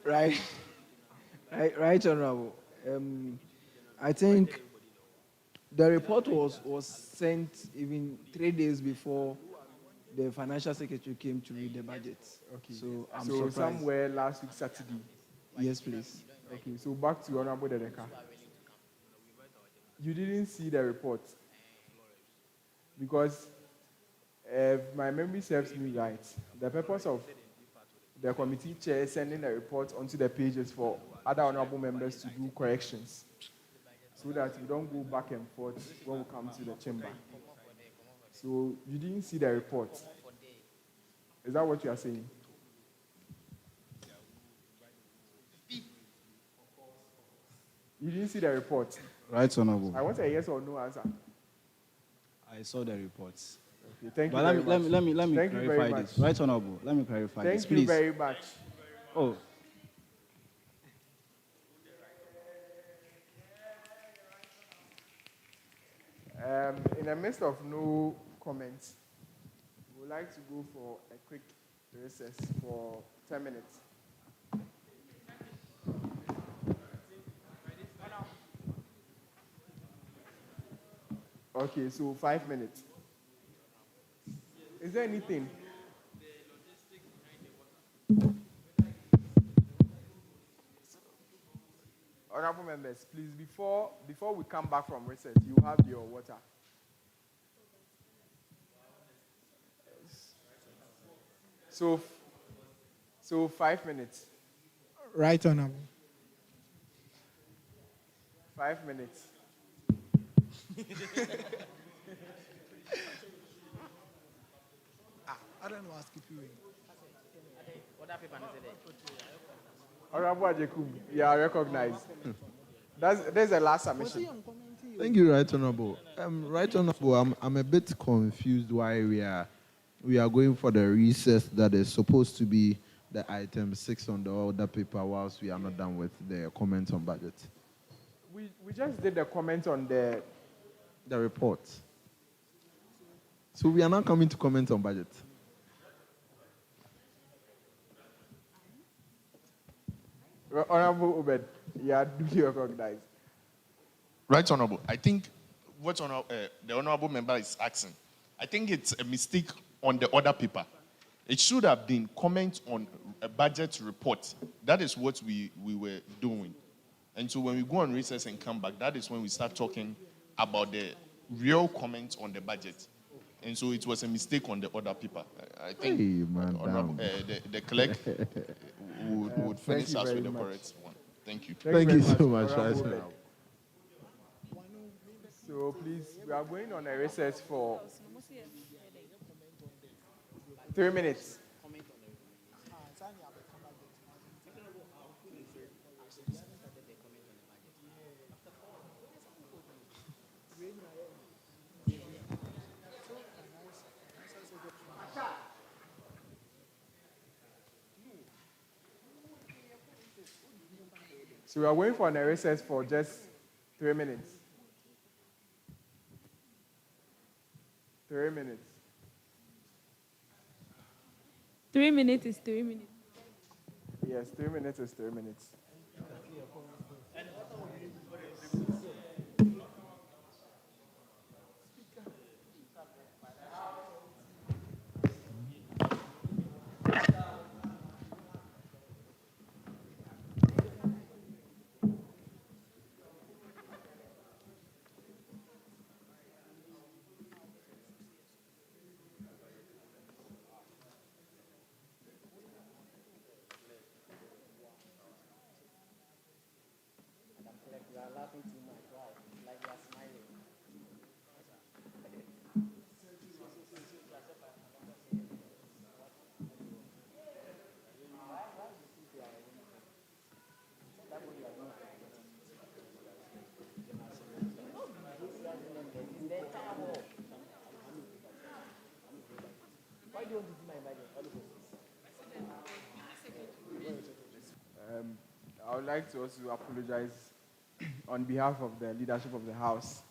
E: Right, Honorable. I think the report was sent even 3 days before the financial secretary came to read the budget.
D: Okay.
E: So I'm
D: so
E: surprised.
D: Somewhere last week, Saturday.
E: Yes, please.
D: Okay, so back to Honorable Dedeka. You didn't see the report because if my memory serves me right, the purpose of the committee chair sending a report onto the pages for other honorable members to do corrections, so that we don't go back and forth when we come to the chamber. So you didn't see the report. Is that what you are saying? You didn't see the report?
I: Right, Honorable.
D: I want a yes or no answer.
I: I saw the reports.
D: Okay, thank
I: but
D: you very much.
I: let me
D: Thank you very
I: clarify
D: much.
I: this. Right, Honorable. Let me clarify this,
D: Thank you
I: please.
D: very much.
I: Oh.
D: In the midst of no comments, we would like to go for a quick recess for 10 minutes. Okay, so 5 minutes. Is there anything? Honorable members, please, before we come back from recess, you have your water. So 5 minutes.
L: Right, Honorable.
D: 5 minutes.
L: I don't know, ask you.
D: Honorable Ajekum, you are recognized. There's the last submission.
F: Thank you, Right Honorable. Right Honorable, I'm a bit confused why we are going for the recess that is supposed to be the item 6 on the order paper whilst we are not done with the comments on budget.
D: We just did the comment on the
F: report. So we are not coming to comment on budget.
D: Honorable Obed, you are duly recognized.
G: Right, Honorable. I think what the Honorable member is asking, I think it's a mistake on the order paper. It should have been comment on a budget report. That is what we were doing. And so when we go on recess and come back, that is when we start talking about the real comment on the budget. And so it was a mistake on the order paper. I think the clerk would finish us with the correct one. Thank you.
F: Thank you so much.
D: So please, we are going on a recess for 3 minutes. So we are going for a recess for just 3 minutes. 3 minutes.
M: 3 minutes is 3 minutes.
D: Yes, 3 minutes is 3 minutes. I would like to also apologize on behalf of the leadership of the House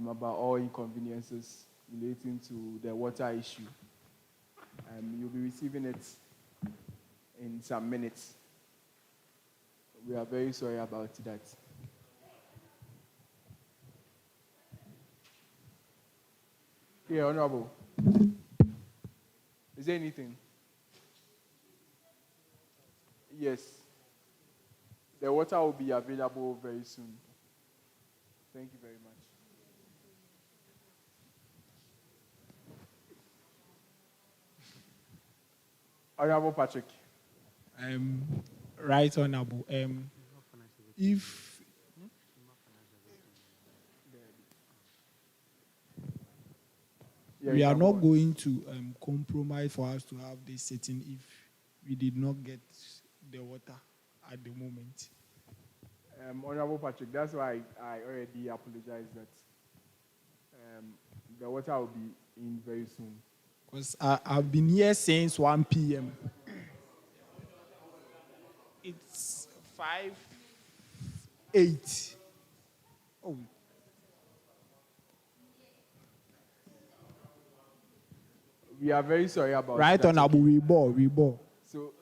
D: about all inconveniences relating to the water issue. You'll be receiving it in some minutes. We are very sorry about that. Yeah, Honorable. Is there anything? Yes. The water will be available very soon. Thank you very much. Honorable Patrick.
L: Right Honorable. If we are not going to compromise for us to have this sitting if we did not get the water at the moment.
D: Honorable Patrick, that's why I already apologized that the water will be in very soon.
L: Because I've been here since 1 p.m. It's 5:08. Oh.
D: We are very sorry about
L: right
D: that.
L: On Abu, we bore.
D: So,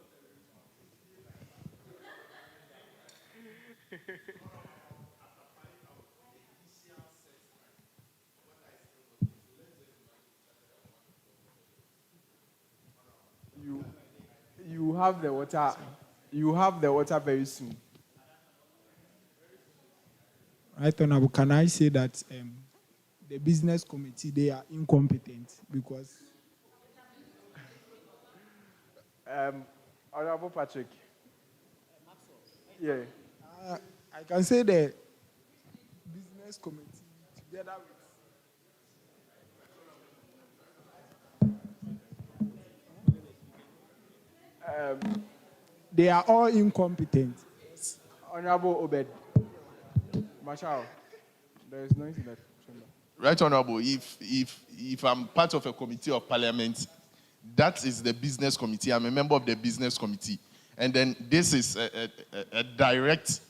D: you have the water. You have the water very soon.
L: Right Honorable, can I say that the business committee, they are incompetent because
D: Honorable Patrick. Yeah.
L: I can say the business committee together with they are all incompetent.
D: Honorable Obed. Marshal, there is noise in that chamber.
G: Right Honorable, if I'm part of a committee of parliament, that is the business committee. I'm a member of the business committee. And then this is a direct,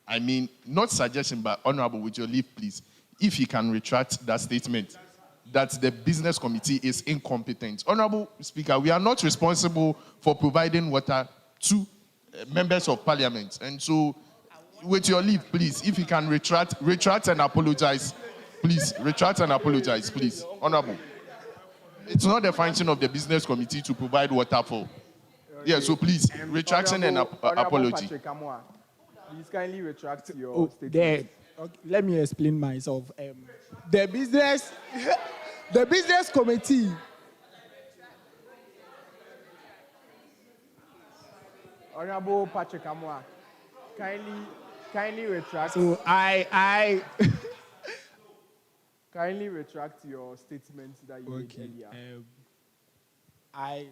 G: I mean, not suggestion, but Honorable, with your leave, please, if you can retract that statement, that the business committee is incompetent. Honorable Speaker, we are not responsible for providing water to members of parliament. And so, with your leave, please, if you can retract and apologize. Please, retract and apologize, please. Honorable. It's not the function of the business committee to provide water for. Yeah, so please, retraction and apology.
D: Patrick Amwa, please kindly retract your statement.
L: Okay, let me explain myself. The business committee.
D: Honorable Patrick Amwa, kindly retract.
L: So I
D: kindly retract your statement that you made earlier.
L: I,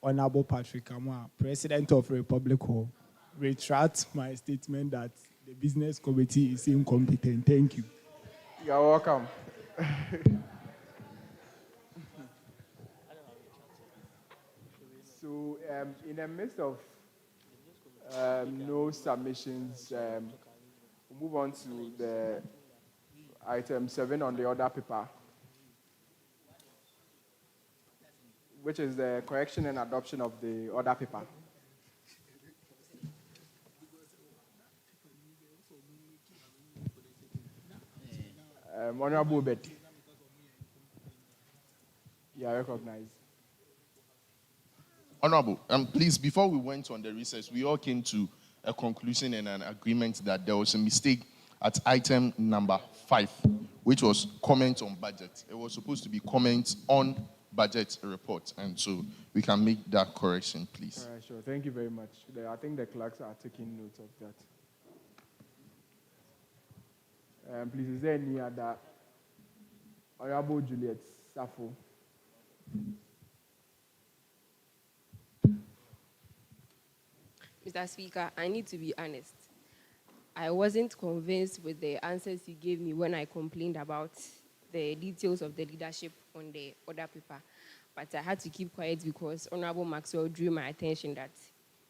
L: Honorable Patrick Amwa, President of Republic Hall, retract my statement that the business committee is incompetent. Thank you.
D: You're welcome. So, in the midst of no submissions, we'll move on to the item 7 on the order paper, which is the correction and adoption of the order paper. Honorable Betty. You are recognized.
G: Honorable, please, before we went on the recess, we all came to a conclusion and an agreement that there was a mistake at item number 5, which was comment on budget. It was supposed to be comment on budget report, and so we can make that correction, please.
D: All right, sure. Thank you very much. I think the clerks are taking note of that. Please, is there any other? Honorable Juliet Safo.
A: Mr. Speaker, I need to be honest. I wasn't convinced with the answers you gave me when I complained about the details of the leadership on the order paper. But I had to keep quiet because Honorable Maxwell drew my attention that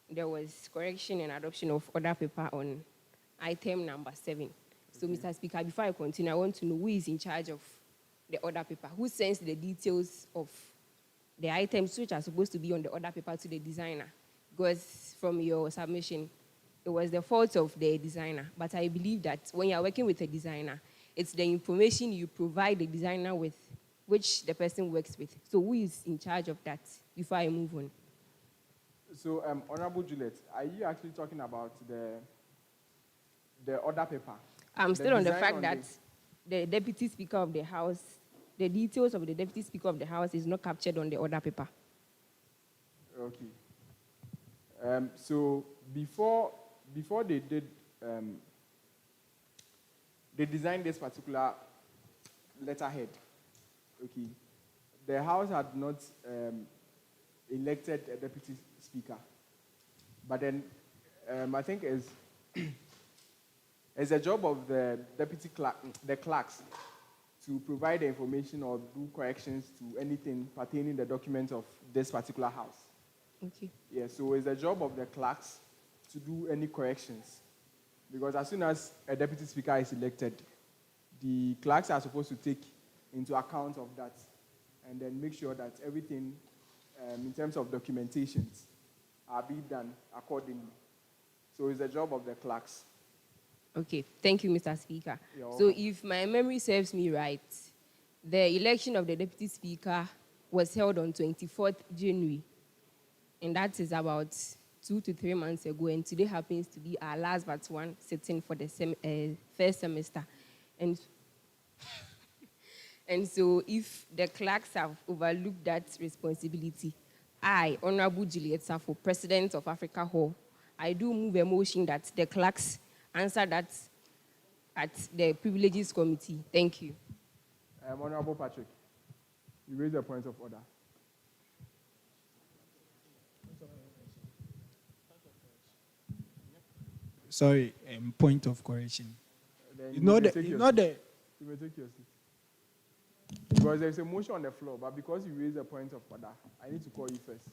A: there was correction and adoption of order paper on item number 7. So, Mr. Speaker, before I continue, I want to know who is in charge of the order paper, who sends the details of the items which are supposed to be on the order paper to the designer. Because from your submission, it was the fault of the designer. But I believe that when you're working with a designer, it's the information you provide the designer with, which the person works with. So who is in charge of that before I move on?
D: So, Honorable Juliet, are you actually talking about the order paper?
A: I'm still on the fact that the Deputy Speaker of the House, the details of the Deputy Speaker of the House is not captured on the order paper.
D: Okay. So before they did, they designed this particular letterhead. Okay. The House had not elected a deputy speaker, but then I think it's a job of the deputy clerk, the clerks, to provide the information or do corrections to anything pertaining the documents of this particular House.
A: Okay.
D: Yeah, so it's the job of the clerks to do any corrections. Because as soon as a deputy speaker is elected, the clerks are supposed to take into account of that and then make sure that everything in terms of documentations are being done accordingly. So it's the job of the clerks.
A: Okay, thank you, Mr. Speaker.
D: You're
A: So
D: welcome.
A: if my memory serves me right, the election of the deputy speaker was held on 24th January, and that is about 2 to 3 months ago, and today happens to be our last but one sitting for the first semester. And so if the clerks have overlooked that responsibility, I, Honorable Juliet Safo, President of Africa Hall, I do move a motion that the clerks answer that at the Privileges Committee. Thank you.
D: Honorable Patrick, you raise a point of order.
L: Sorry, point of correction.
D: Then
L: It's
D: you
L: not
D: may
L: the,
D: take
L: it's
D: your
L: not
D: seat.
L: the,
D: You may take your seat. Because there's a motion on the floor, but because you raised a point of order, I need to call you first.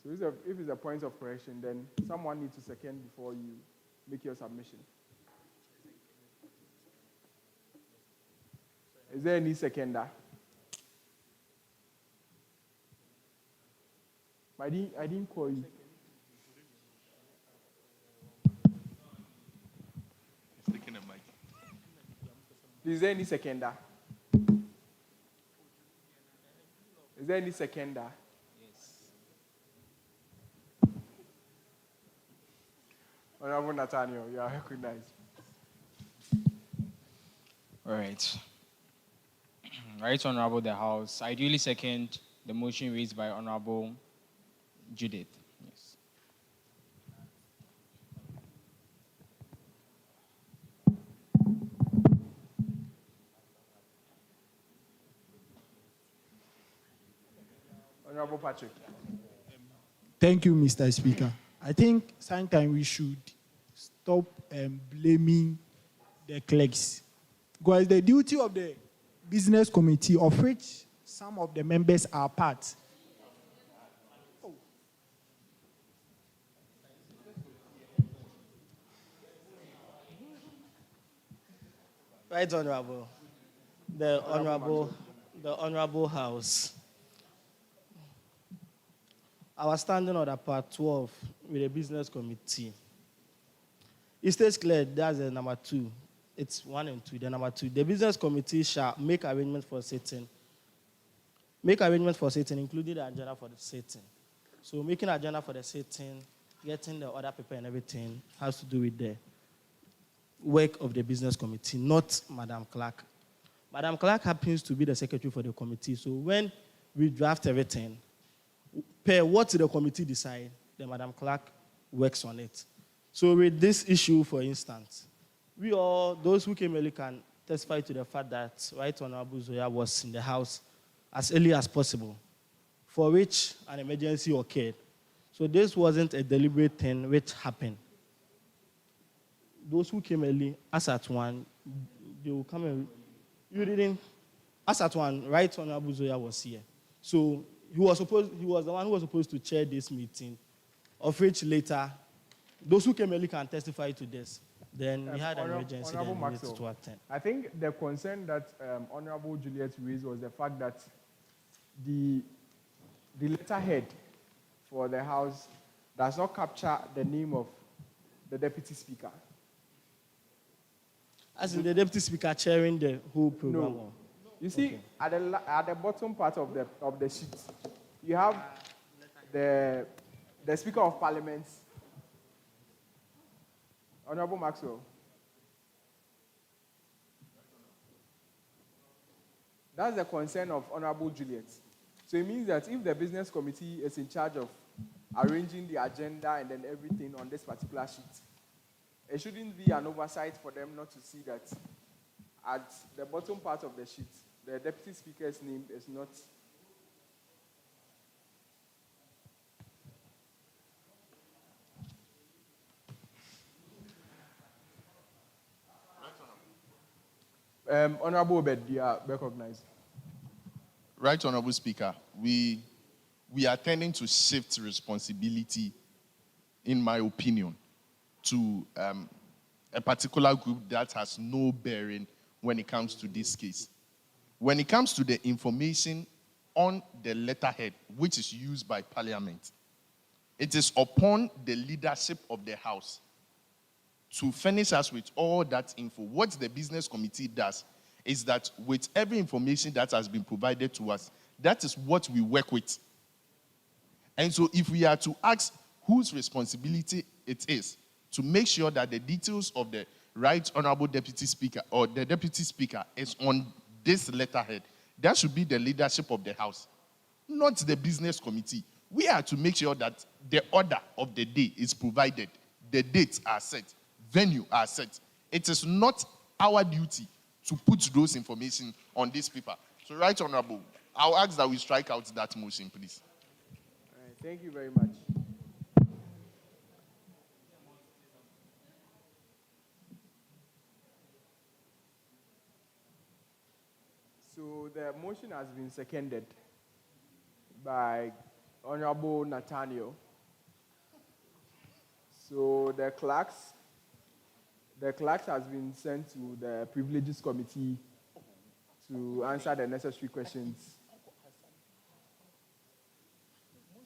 D: So if it's a point of correction, then someone needs to second before you make your submission. Is there any seconder? I didn't call you.
G: He's taking a mic.
D: Is there any seconder? Is there any seconder? Yes. Honorable Nathaniel, you are recognized.
N: All right. Right, Honorable the House. I duly second the motion raised by Honorable Judith. Yes.
D: Honorable Patrick.
L: Thank you, Mr. Speaker. I think sometimes we should stop blaming the clerks. Because the duty of the business committee, of which some of the members are part.
K: Right, Honorable. The Honorable House. I was standing on the part 12 with the business committee. It states clear, that's the number 2. It's 1 and 2, the number 2. The business committee shall make arrangements for sitting. Make arrangements for sitting, including the agenda for the sitting. So making agenda for the sitting, getting the other paper and everything has to do with the work of the business committee, not Madam Clerk. Madam Clerk happens to be the secretary for the committee. So when we draft everything, per what the committee decide, the Madam Clerk works on it. So with this issue, for instance, we all, those who came early can testify to the fact that Right Honorable Zoya was in the House as early as possible, for which an emergency occurred. So this wasn't a deliberate thing which happened. Those who came early, as at 1, they will come and, you didn't, as at 1, Right Honorable Zoya was here. So he was the one who was supposed to chair this meeting, of which later, those who came early can testify to this. Then we had an emergency that we needed to attend.
D: I think the concern that Honorable Juliet raised was the fact that the letterhead for the House does not capture the name of the Deputy Speaker.
K: As in the Deputy Speaker chairing the whole program?
D: No. You see, okay, at the bottom part of the sheet, you have the Speaker of Parliament, Honorable Maxwell. That's the concern of Honorable Juliet. So it means that if the business committee is in charge of arranging the agenda and then everything on this particular sheet. It shouldn't be an oversight for them not to see that at the bottom part of the sheet, the deputy speaker's name is not. Honorable Obed, you are recognized.
G: Right, Honorable Speaker, we are tending to shift responsibility, in my opinion, to a particular group that has no bearing when it comes to this case. When it comes to the information on the letterhead, which is used by Parliament, it is upon the leadership of the House to furnish us with all that info. What the business committee does is that with every information that has been provided to us, that is what we work with. And so if we are to ask whose responsibility it is to make sure that the details of the Right Honorable Deputy Speaker or the Deputy Speaker is on this letterhead, that should be the leadership of the House, not the business committee. We are to make sure that the order of the day is provided, the dates are set, venue are set. It is not our duty to put those information on this paper. So, Right Honorable, I'll ask that we strike out that motion, please.
D: All right, thank you very much. So the motion has been seconded by Honorable Nathaniel. So the clerks has been sent to the Privileges Committee to answer the necessary questions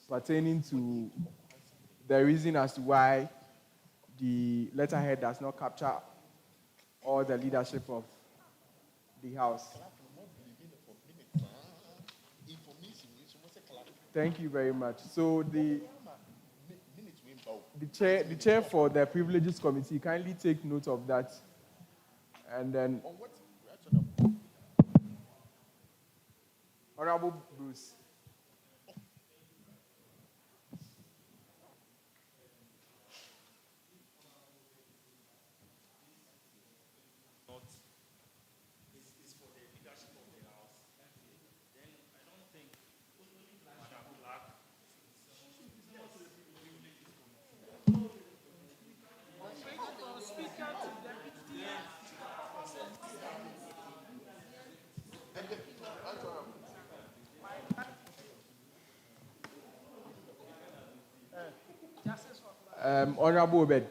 D: pertaining to the reason as to why the letterhead does not capture all the leadership of the House. Thank you very much. So the chair for the Privileges Committee, kindly take note of that. And then Honorable Bruce. Honorable Obed.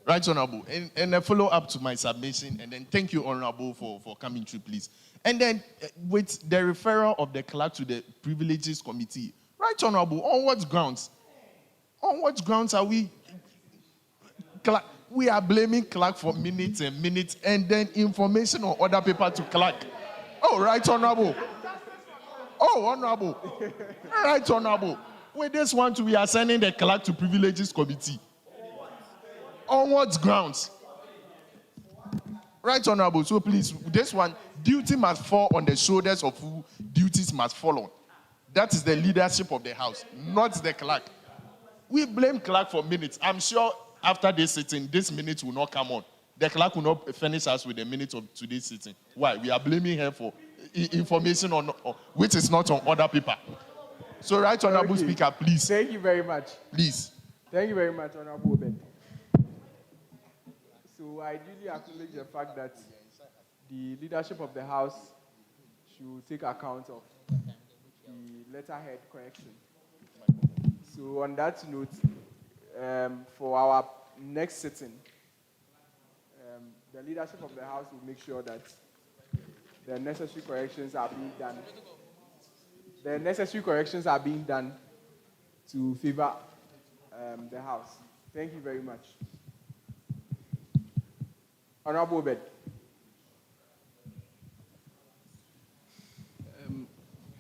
G: Right, Honorable. And a follow-up to my submission, and then thank you, Honorable, for coming through, please. And then with the referral of the clerk to the Privileges Committee, Right, Honorable, on what grounds? On what grounds are we... We are blaming clerk for minutes and minutes, and then information on other paper to clerk. Oh, Right, Honorable. Oh, Honorable. Right, Honorable. With this one, we are sending the clerk to Privileges Committee. On what grounds? Right, Honorable. So please, this one, duty must fall on the shoulders of who duties must fall on. That is the leadership of the House, not the clerk. We blame clerk for minutes. I'm sure after this sitting, this minute will not come on. The clerk will not finish us with the minutes of today's sitting. Why? We are blaming her for information on which is not on other paper. So, Right Honorable Speaker, please.
D: Thank you very much.
G: Please.
D: Thank you very much, Honorable Obed. So I duly acknowledge the fact that the leadership of the House should take account of the letterhead correction. So on that note, for our next sitting, the leadership of the House will make sure that the necessary corrections are being done. The necessary corrections are being done to favor the House. Thank you very much. Honorable Obed.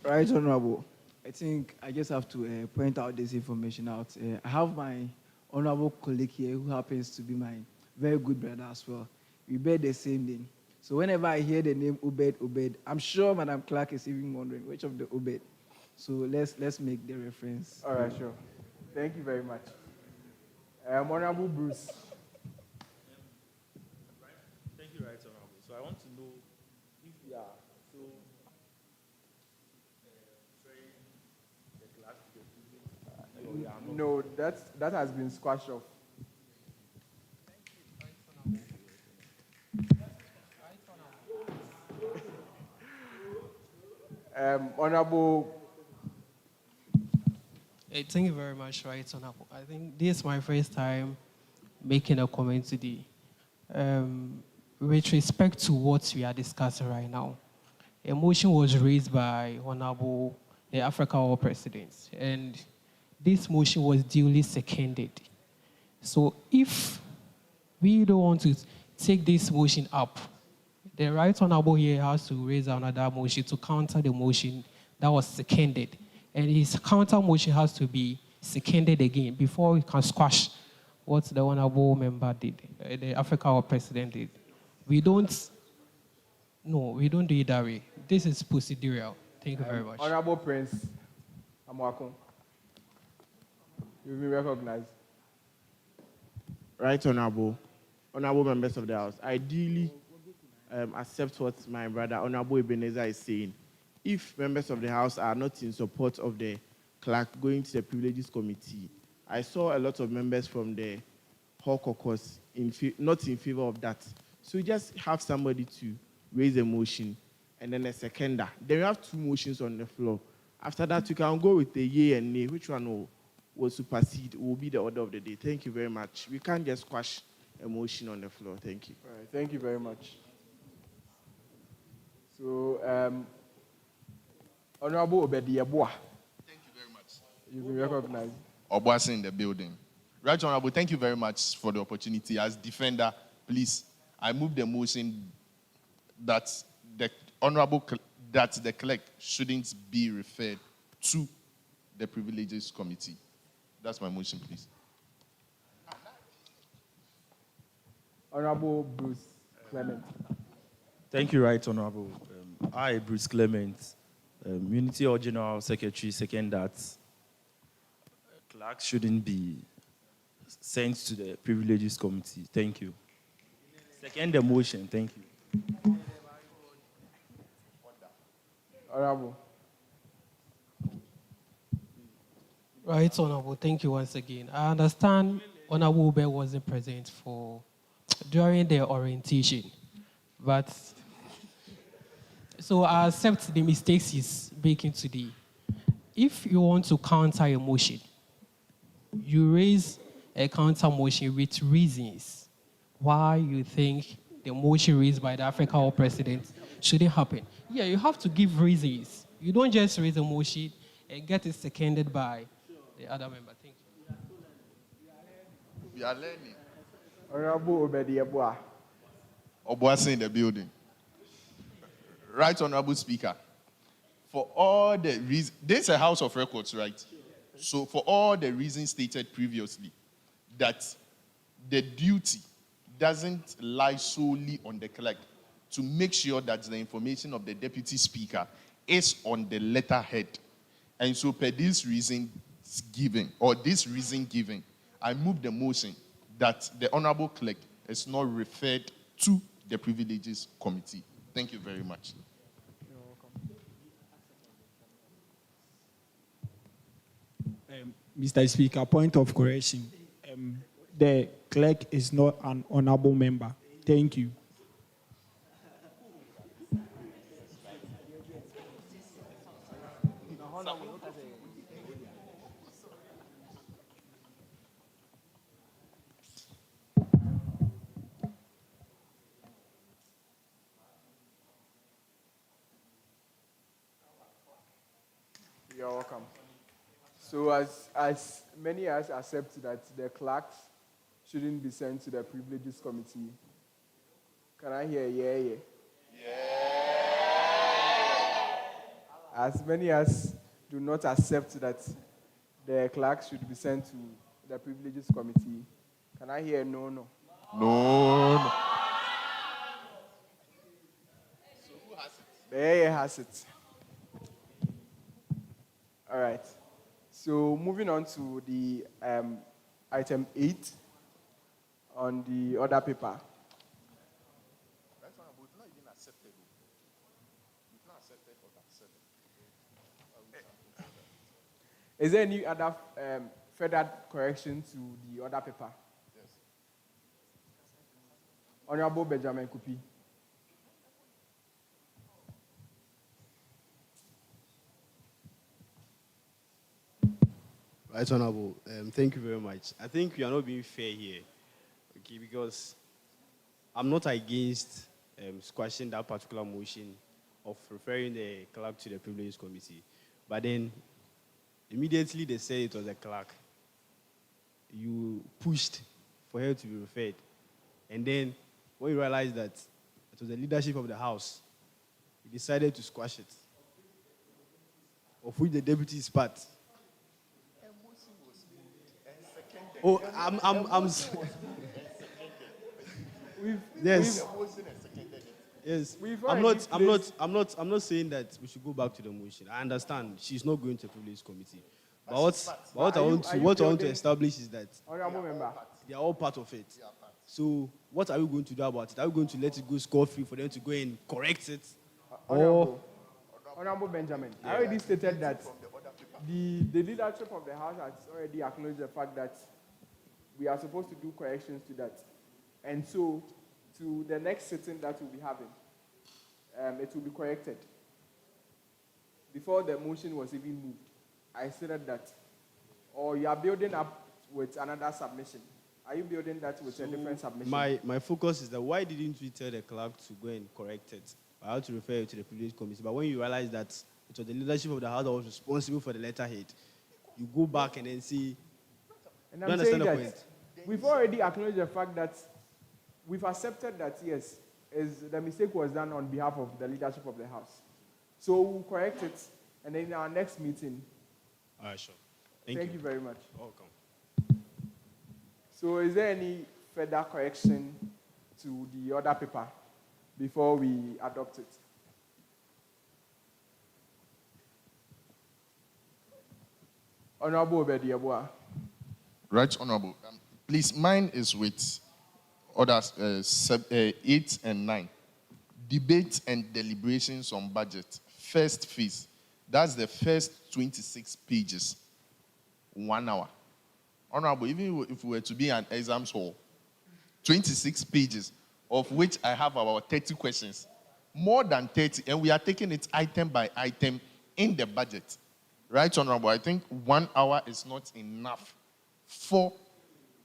E: Right, Honorable. I think I just have to point out this information out. I have my honorable colleague here who happens to be my very good brother as well. We bear the same name. So whenever I hear the name Obed, I'm sure Madam Clark is even wondering which of the Obed. So let's make the reference.
D: All right, sure. Thank you very much. Honorable Bruce.
J: Thank you, Right Honorable. So I want to know if we are so trained the class to the or you are not.
D: No, that has been squashed off. Honorable.
O: Hey, thank you very much, Right Honorable. I think this is my first time making a comment today. With respect to what we are discussing right now, a motion was raised by Honorable the Africa All Presidents, and this motion was duly seconded. So if we don't want to take this motion up, the Right Honorable here has to raise another motion to counter the motion that was seconded. And his counter motion has to be seconded again before we can squash what the Honorable member did, the Africa All President did. We don't do it that way. This is procedural. Thank you very much.
D: Honorable Prince Amwakon. You've been recognized.
P: Right Honorable members of the House, ideally accept what my brother Honorable Ebenezer is saying. If members of the House are not in support of the clerk going to the Privileges Committee, I saw a lot of members from the Hall Caucus not in favor of that. So just have somebody to raise a motion and then a seconder. Then we have two motions on the floor. After that, you can go with the yea and nay. Which one will supersede will be the order of the day. Thank you very much. We can't just squash a motion on the floor. Thank you.
D: All right, thank you very much. So, Honorable Obedi Abua.
G: Thank you very much.
D: You've been recognized.
G: Obuasi in the building. Right Honorable, thank you very much for the opportunity. As defender, please, I move the motion that the clerk shouldn't be referred to the Privileges Committee. That's my motion, please.
D: Honorable Bruce Clement.
J: Thank you, Right Honorable. I, Bruce Clement, Unity or General Secretary, second that clerks shouldn't be sent to the Privileges Committee. Thank you. Second the motion. Thank you.
D: Honorable.
O: Right, Honorable. Thank you once again. I understand Honorable Ube wasn't present during the orientation, but so I accept the mistakes he's making today. If you want to counter a motion, you raise a counter motion with reasons why you think the motion raised by the Africa All President shouldn't happen. Yeah, you have to give reasons. You don't just raise a motion and get it seconded by the other member. Thank you.
G: We are learning.
D: Honorable Obedi Abua.
G: Obuasi in the building. Right Honorable Speaker, for all the reasons, this is a House of Records, right? So for all the reasons stated previously, that the duty doesn't lie solely on the clerk to make sure that the information of the Deputy Speaker is on the letterhead. And so per this reason given, I move the motion that the Honorable Clerk is not referred to the Privileges Committee. Thank you very much.
D: You're
L: welcome. Mr. Speaker, point of correction. The clerk is not an honorable member. Thank you.
D: You're welcome. So as many as accept that the clerks shouldn't be sent to the Privileges Committee, can I hear yeah? As many as do not accept that the clerks should be sent to the Privileges Committee, can I hear no?
G: No.
D: So who has it? The AA has it. All right. So moving on to the item 8 on the other paper.
G: Right Honorable, it's not even accepted. It's not accepted for that 7.
D: Is there any other further correction to the other paper?
G: Yes.
D: Honorable Benjamin Kupi.
B: Right, Honorable. Thank you very much. I think we are not being fair here, okay, because I'm not against squashing that particular motion of referring the clerk to the privileged committee. But then, immediately they said it was the clerk. You pushed for her to be referred. And then, when you realized that it was the leadership of the House, you decided to squash it, of which the deputy is part. Oh, yes. Yes. I'm not saying that we should go back to the motion. I understand she's not going to the privilege committee. But what I want to establish is that
D: Honorable member,
B: they are all part of it. So what are we going to do about it? Are we going to let it go score-free for them to go and correct it?
D: Honorable Benjamin, I already stated that the leadership of the House has already acknowledged the fact that we are supposed to do corrections to that. And so, to the next sitting that we'll be having, it will be corrected. Before the motion was even moved, I said that, or you are building up with another submission. Are you building that with a different submission?
B: My focus is that why didn't we tell the clerk to go and correct it? I had to refer it to the privilege committee. But when you realize that it was the leadership of the House that was responsible for the letterhead, you go back and then see.
D: And I'm saying that we've already acknowledged the fact that we've accepted that, yes, the mistake was done on behalf of the leadership of the House. So we'll correct it, and then in our next meeting.
B: All right, sure.
D: Thank you very much.
B: Welcome.
D: So is there any further correction to the other paper before we adopt it? Honorable Obedi.
G: Right Honorable. Please, mine is with orders 8 and 9. Debate and deliberations on budget. First phase. That's the first 26 pages. 1 hour. Honorable, even if we were to be an exam hall, 26 pages, of which I have about 30 questions. More than 30, and we are taking it item by item in the budget. Right, Honorable? I think 1 hour is not enough for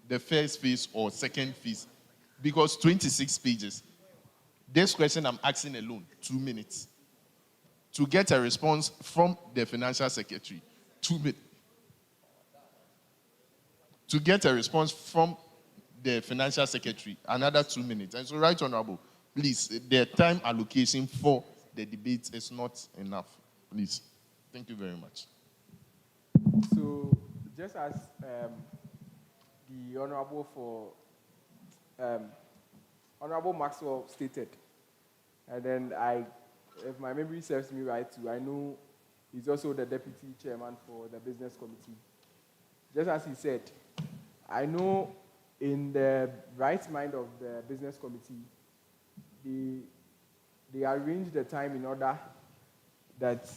G: the first phase or second phase, because 26 pages. This question I'm asking alone, 2 minutes. To get a response from the financial secretary, 2 minutes. To get a response from the financial secretary, another 2 minutes. And so, Right Honorable, please, the time allocation for the debate is not enough. Please. Thank you very much.
D: So, just as the Honorable Maxwell stated, and then if my memory serves me right too, I know he's also the deputy chairman for the business committee. Just as he said, I know in the right mind of the business committee, they arranged the time in order that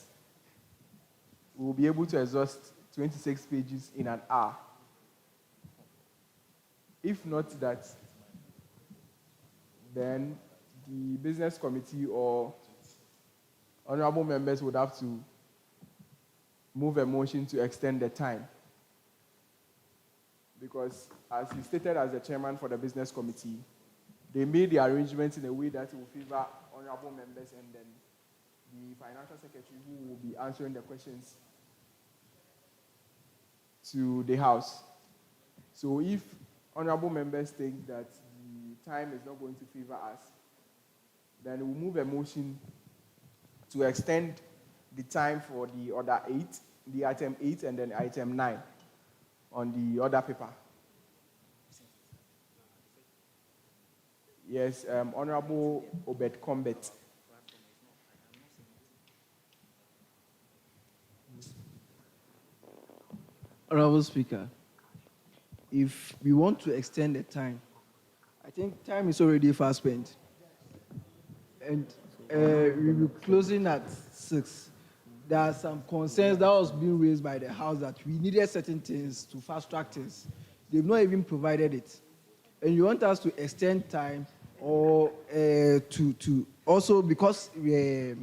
D: we'll be able to exhaust 26 pages in an hour. If not that, then the business committee or honorable members would have to move a motion to extend the time. Because as he stated as the chairman for the business committee, they made the arrangements in a way that it will favor honorable members and then the financial secretary who will be answering the questions to the House. So if honorable members think that the time is not going to favor us, then we'll move a motion to extend the time for the order 8, the item 8 and then item 9 on the other paper. Yes, Honorable Obed Combet.
E: Honorable Speaker, if we want to extend the time, I think time is already fast spent. And we'll be closing at 6. There are some concerns that was being raised by the House that we needed certain things to fast track things. They've not even provided it. And you want us to extend time or to also because we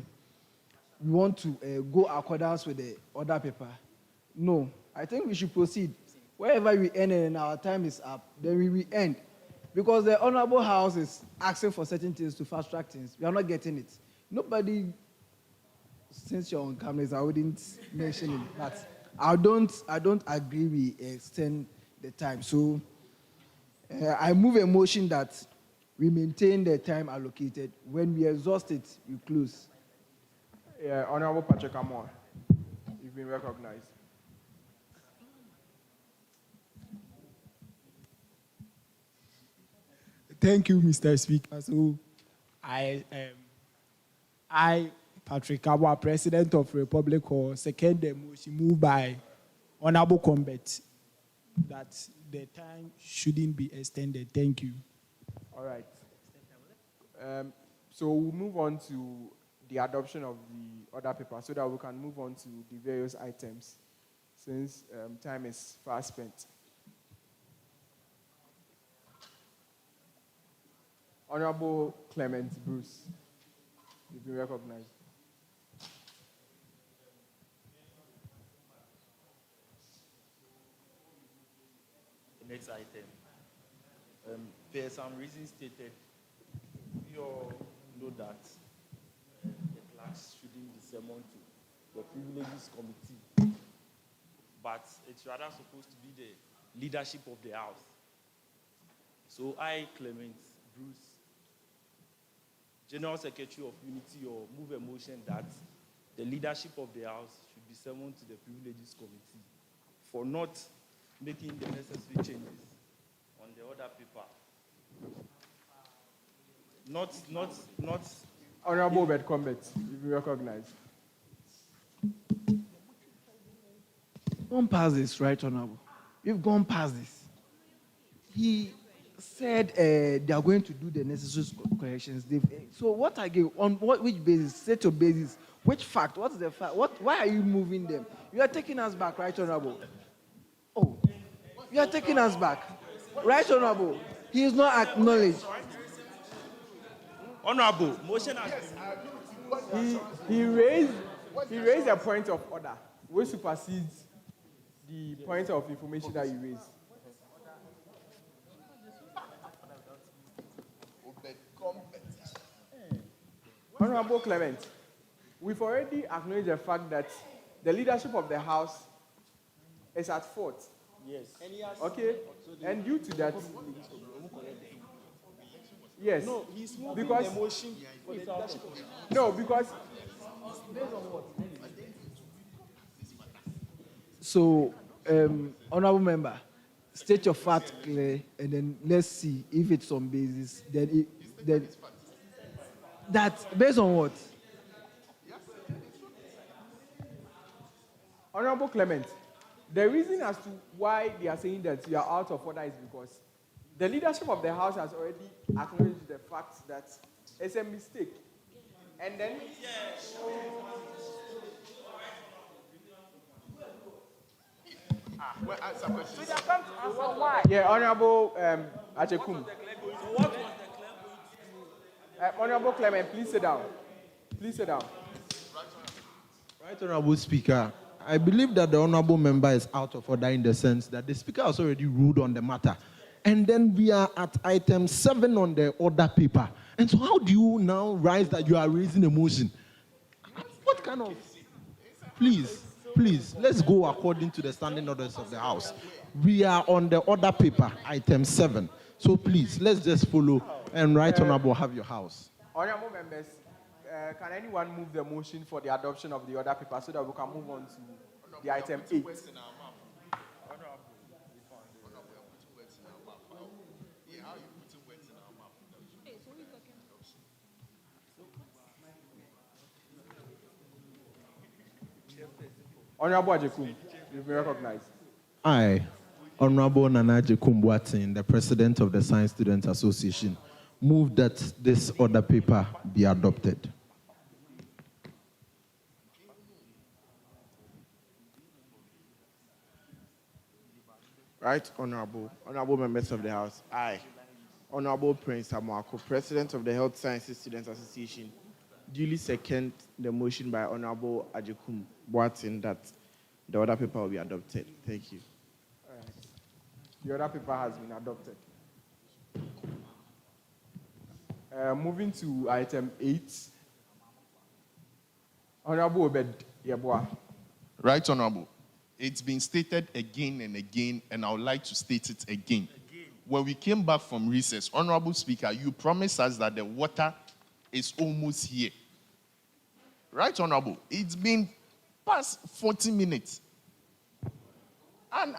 E: want to go accordance with the other paper. No, I think we should proceed. Wherever we end and our time is up, then we will end. Because the Honorable House is asking for certain things to fast track things. We are not getting it. Nobody, since you're on cameras, I wouldn't mention it. But I don't agree we extend the time. So I move a motion that we maintain the time allocated. When we exhaust it, we close.
D: Yeah, Honorable Patrick Amor, you've been recognized.
L: Thank you, Mr. Speaker. So, I, Patrick Abwa, President of Republic, second the motion moved by Honorable Combat that the time shouldn't be extended. Thank you.
D: All right. So we'll move on to the adoption of the other paper so that we can move on to the various items since time is fast spent. Honorable Clement Bruce, you've been recognized.
J: The next item. There are some reasons stated. We all know that the clerks shouldn't be summoned to the privileges committee, but it's rather supposed to be the leadership of the house. So I, Clement Bruce, General Secretary of Unity, or move a motion that the leadership of the house should be summoned to the privileges committee for not making the necessary changes on the other paper. Not.
D: Honorable Bed Combat, you've been recognized.
E: Gone past this, right, Honorable? We've gone past this. He said they are going to do the necessary corrections. So what again? On which basis? Set your basis. Which fact? What's the fact? Why are you moving them? You are taking us back, right, Honorable? Oh, you are taking us back, right, Honorable? He is not acknowledged.
J: Honorable, motion has been
D: He raised a point of order which supersedes the point of information that you raised. Honorable Clement, we've already acknowledged the fact that the leadership of the House is at fault.
J: Yes.
D: Okay? And due to that, yes.
J: No, he's moving
D: because,
J: the motion for the leadership.
D: No, because
E: So, Honorable Member, state your fact clear, and then let's see if it's on basis. Then that's based on what?
D: Honorable Clement, the reason as to why they are saying that you are out of order is because the leadership of the House has already acknowledged the fact that it's a mistake. And then... Yeah, Honorable Achekum. Honorable Clement, please sit down. Please sit down.
F: Right, Honorable Speaker, I believe that the Honorable Member is out of order in the sense that the Speaker has already ruled on the matter. And then we are at item 7 on the order paper. And so how do you now rise that you are raising a motion? What kind of... Please, let's go according to the standing orders of the House. We are on the order paper, item 7. So please, let's just follow. And Right Honorable, have your House.
D: Honorable members, can anyone move the motion for the adoption of the order paper so that we can move on to the item 8? Honorable Ajekum, you've been recognized.
F: I, Honorable Nanaje Kumbuatin, the President of the Science Students Association, move that this order paper be adopted.
P: Right, honorable members of the House. I, Honorable Prince Amoako, President of the Health Sciences Students Association, duly second the motion by Honorable Ajekum Boatin that the order paper will be adopted. Thank you.
D: All right. The order paper has been adopted. Moving to item 8. Honorable Obed Yeboah.
G: Right, Honorable. It's been stated again and again, and I would like to state it again. When we came back from recess, Honorable Speaker, you promised us that the water is almost here. Right, Honorable? It's been past 40 minutes. And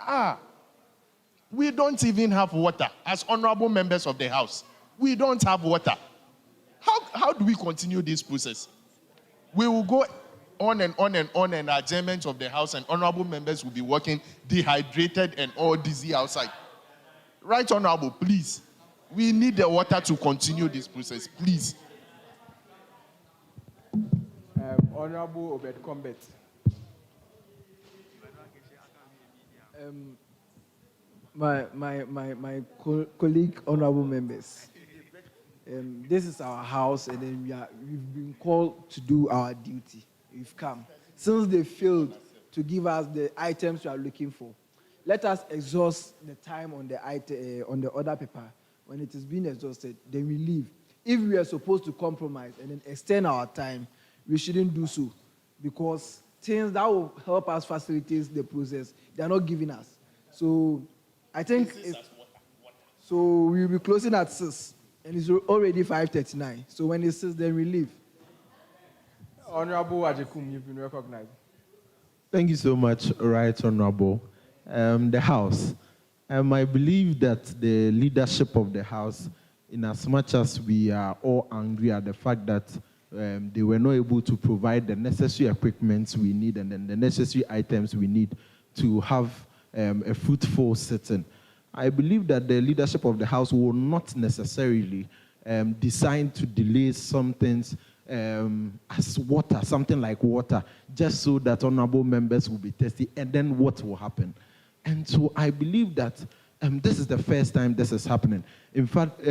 G: we don't even have water. As honorable members of the House, we don't have water. How do we continue this process? We will go on and on and on, and adjournment of the House, and honorable members will be working dehydrated and all dizzy outside. Right, Honorable, please. We need the water to continue this process, please.
D: Honorable Obed Combet.
E: My colleague, honorable members, this is our house, and then we've been called to do our duty. We've come. Since they failed to give us the items we are looking for, let us exhaust the time on the order paper. When it is being exhausted, then we leave. If we are supposed to compromise and then extend our time, we shouldn't do so, because things that will help us facilitate the process, they are not giving us. So I think so we'll be closing at 6, and it's already 5:39. So when it's 6, then we leave.
D: Honorable Ajekum, you've been recognized.
F: Thank you so much, Right Honorable. The House. I believe that the leadership of the House, in as much as we are all angry at the fact that they were not able to provide the necessary equipment we need and then the necessary items we need to have a fruitful sitting, I believe that the leadership of the House will not necessarily decide to delay some things as water, something like water, just so that honorable members will be tested, and then what will happen? And so I believe that this is the first time this is happening. In fact,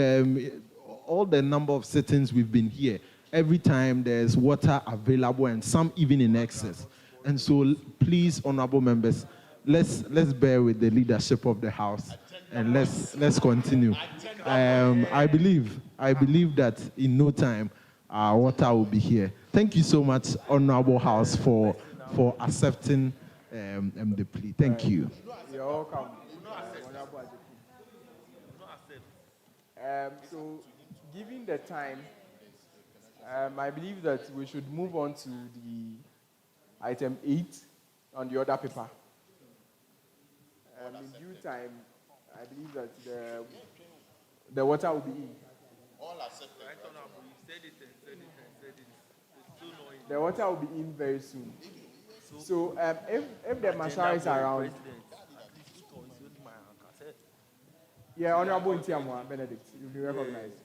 F: all the number of sittings we've been here, every time there's water available, and some even in excess. And so please, honorable members, let's bear with the leadership of the House, and let's continue. I believe that in no time our water will be here. Thank you so much, honorable House, for accepting the plea. Thank you.
D: You're welcome. So, given the time, I believe that we should move on to the item 8 on the order paper. In due time, I believe that the water will be in.
G: All accepted.
D: The water will be in very soon. So if the marshal is around, yeah, Honorable Ntiamwa Benedict, you'll be recognized.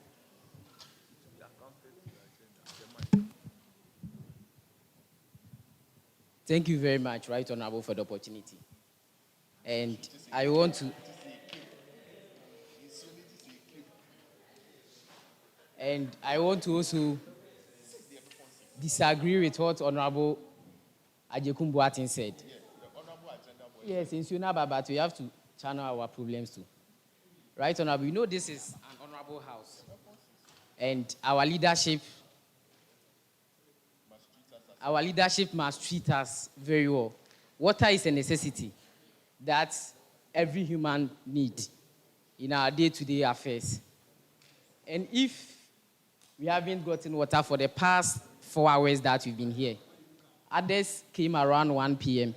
Q: Thank you very much, Right Honorable, for the opportunity. And I want to also disagree with what Honorable Ajekum Boatin said. Yes, in Sunaba, but we have to channel our problems too. Right, Honorable? You know this is an honorable house. And our leadership must treat us very well. Water is a necessity that every human needs in our day-to-day affairs. And if we haven't gotten water for the past 4 hours that we've been here, others came around 1 p.m.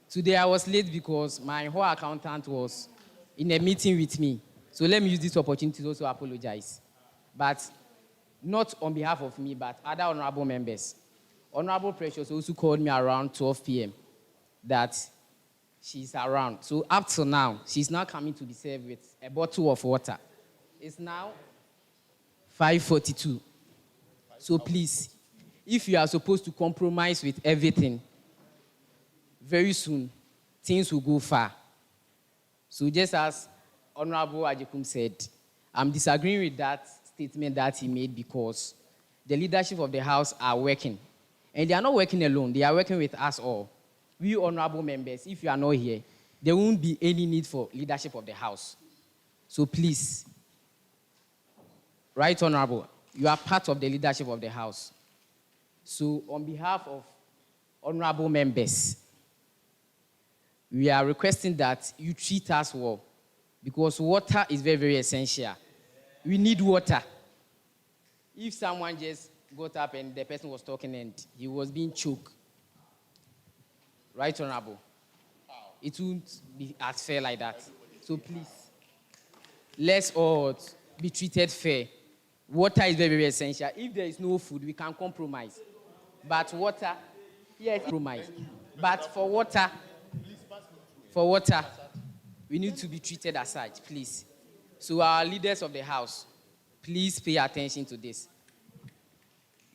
Q: Today I was late because my whole accountant was in a meeting with me. So let me use this opportunity to also apologize. But not on behalf of me, but other honorable members. Honorable Precious also called me around 12 p.m. that she's around. So up till now, she's now coming to be served with a bottle of water. It's now 5:42. So please, if you are supposed to compromise with everything, very soon, things will go far. So just as Honorable Ajekum said, I'm disagreeing with that statement that he made because the leadership of the House are working. And they are not working alone. They are working with us all. We honorable members, if you are not here, there won't be any need for leadership of the House. So please, Right Honorable, you are part of the leadership of the House. So on behalf of honorable members, we are requesting that you treat us well because water is very, very essential. We need water. If someone just got up and the person was talking and he was being choked, Right Honorable, it won't be as fair like that. So please, let's all be treated fair. Water is very, very essential. If there is no food, we can compromise. But water, yes, compromise. But for water, we need to be treated as such, please. So our leaders of the House, please pay attention to this.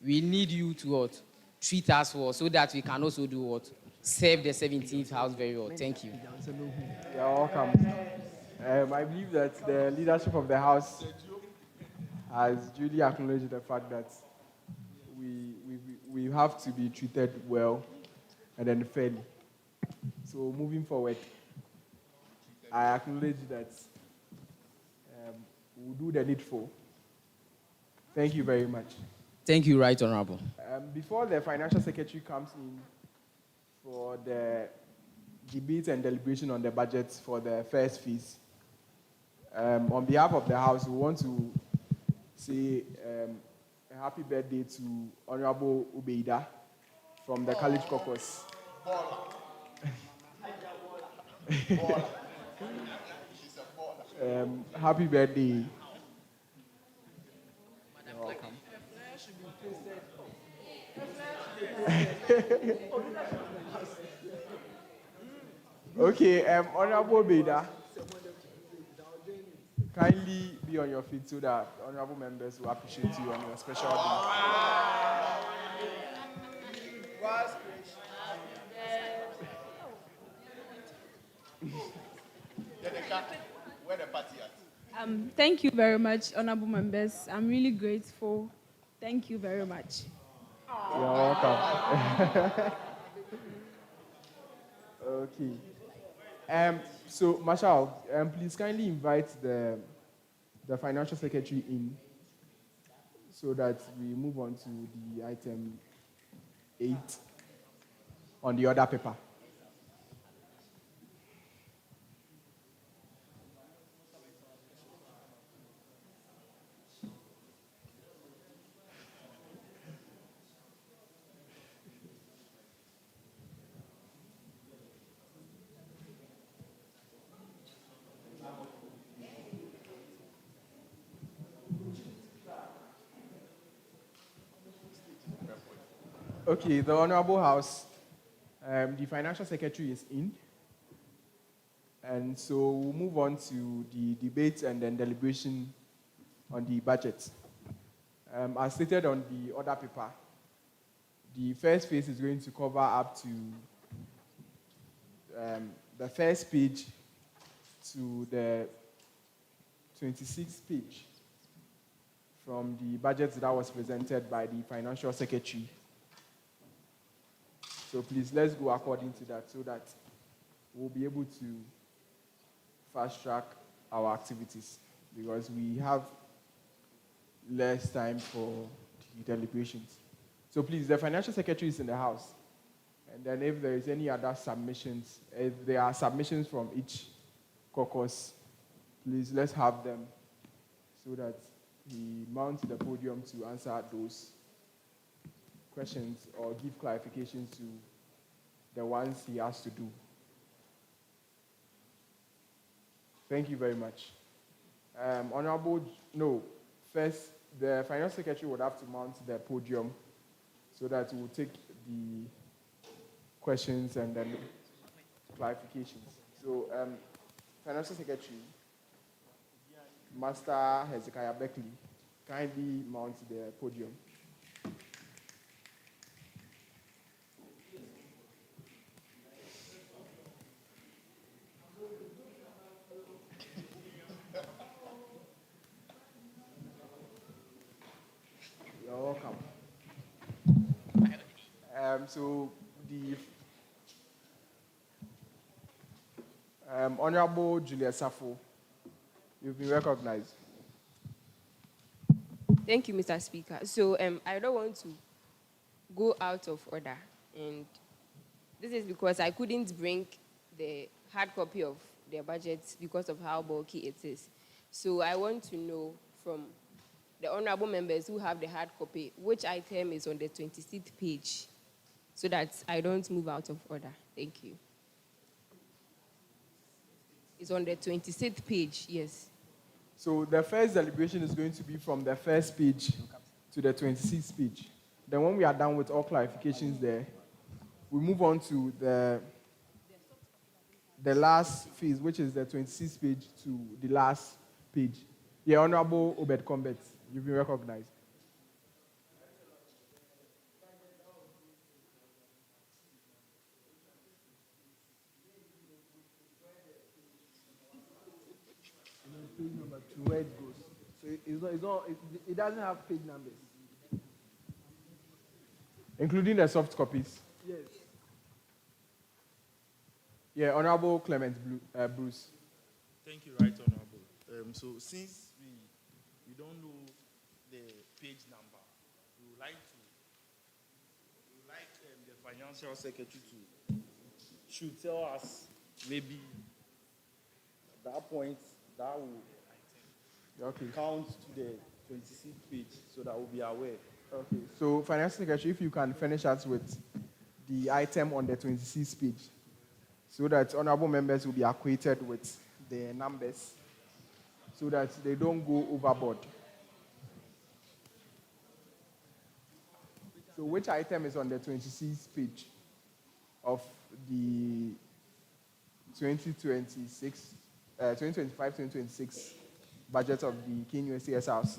Q: We need you to what? Treat us well so that we can also do what? Serve the 17th House very well. Thank you.
D: You're welcome. I believe that the leadership of the House has duly acknowledged the fact that we have to be treated well and then fairly. So moving forward, I acknowledge that we'll do the needful. Thank you very much.
Q: Thank you, Right Honorable.
D: Before the Financial Secretary comes in for the debate and deliberation on the budget for the first phase, on behalf of the House, we want to say a happy birthday to Honorable Ubeida from the College Caucus. Happy birthday. You're welcome. Okay, Honorable Ubeida, kindly be on your feet so that honorable members will appreciate you on your special day.
G: Where the party at?
M: Thank you very much, honorable members. I'm really grateful. Thank you very much.
D: You're welcome. Okay. So, Marshal, please kindly invite the Financial Secretary in so that we move on to the item 8 on the other paper. Okay, the Honorable House, the Financial Secretary is in. And so we'll move on to the debate and then deliberation on the budget. As stated on the other paper, the first phase is going to cover up to the first page to the 26th page from the budget that was presented by the Financial Secretary. So please, let's go according to that so that we'll be able to fast track our activities because we have less time for the deliberations. So please, the Financial Secretary is in the House. And then if there is any other submissions, if there are submissions from each caucus, please let's have them so that he mounts the podium to answer those questions or give clarifications to the ones he has to do. Thank you very much. First, the Finance Secretary would have to mount the podium so that we'll take the questions and then clarifications. So, Financial Secretary, Master Hezekiah Beckley, kindly mount the podium. You're welcome. So the Honorable Juliet Safo, you've been recognized.
A: Thank you, Mr. Speaker. So I don't want to go out of order, and this is because I couldn't bring the hard copy of their budget because of how bulky it is. So I want to know from the honorable members who have the hard copy, which item is on the 26th page, so that I don't move out of order. Thank you. It's on the 26th page, yes.
D: So the first deliberation is going to be from the first page to the 26th page. Then when we are done with all clarifications there, we move on to the last phase, which is the 26th page to the last page. The Honorable Obed Combet, you've been recognized. Page number 2, where it goes. So it doesn't have page numbers. Including the soft copies? Yes. Yeah, Honorable Clement Bruce.
J: Thank you, Right Honorable. So since we don't know the page number, we would like the Financial Secretary should tell us maybe at that point that will count to the 26th page so that we'll be aware.
D: Okay, so Financial Secretary, if you can finish us with the item on the 26th page so that honorable members will be acquainted with the numbers so that they don't go overboard. So which item is on the 26th page of the 2025-2026 budget of the King USA SRC?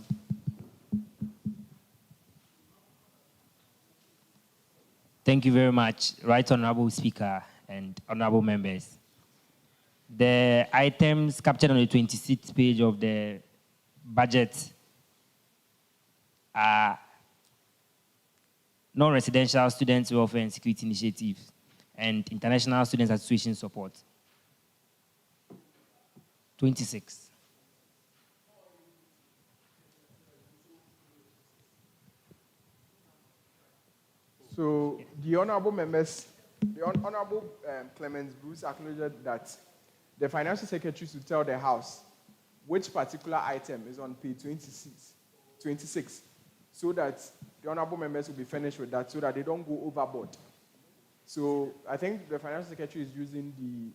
R: Thank you very much, Right Honorable Speaker and honorable members. The items captured on the 26th page of the budget are non-residential students welfare and security initiatives and international students association support. 26.
D: So the honorable members, the honorable Clemens Bruce acknowledged that the Financial Secretary should tell the House which particular item is on page 26, so that the honorable members will be finished with that, so that they don't go overboard. So I think the Financial Secretary is using the...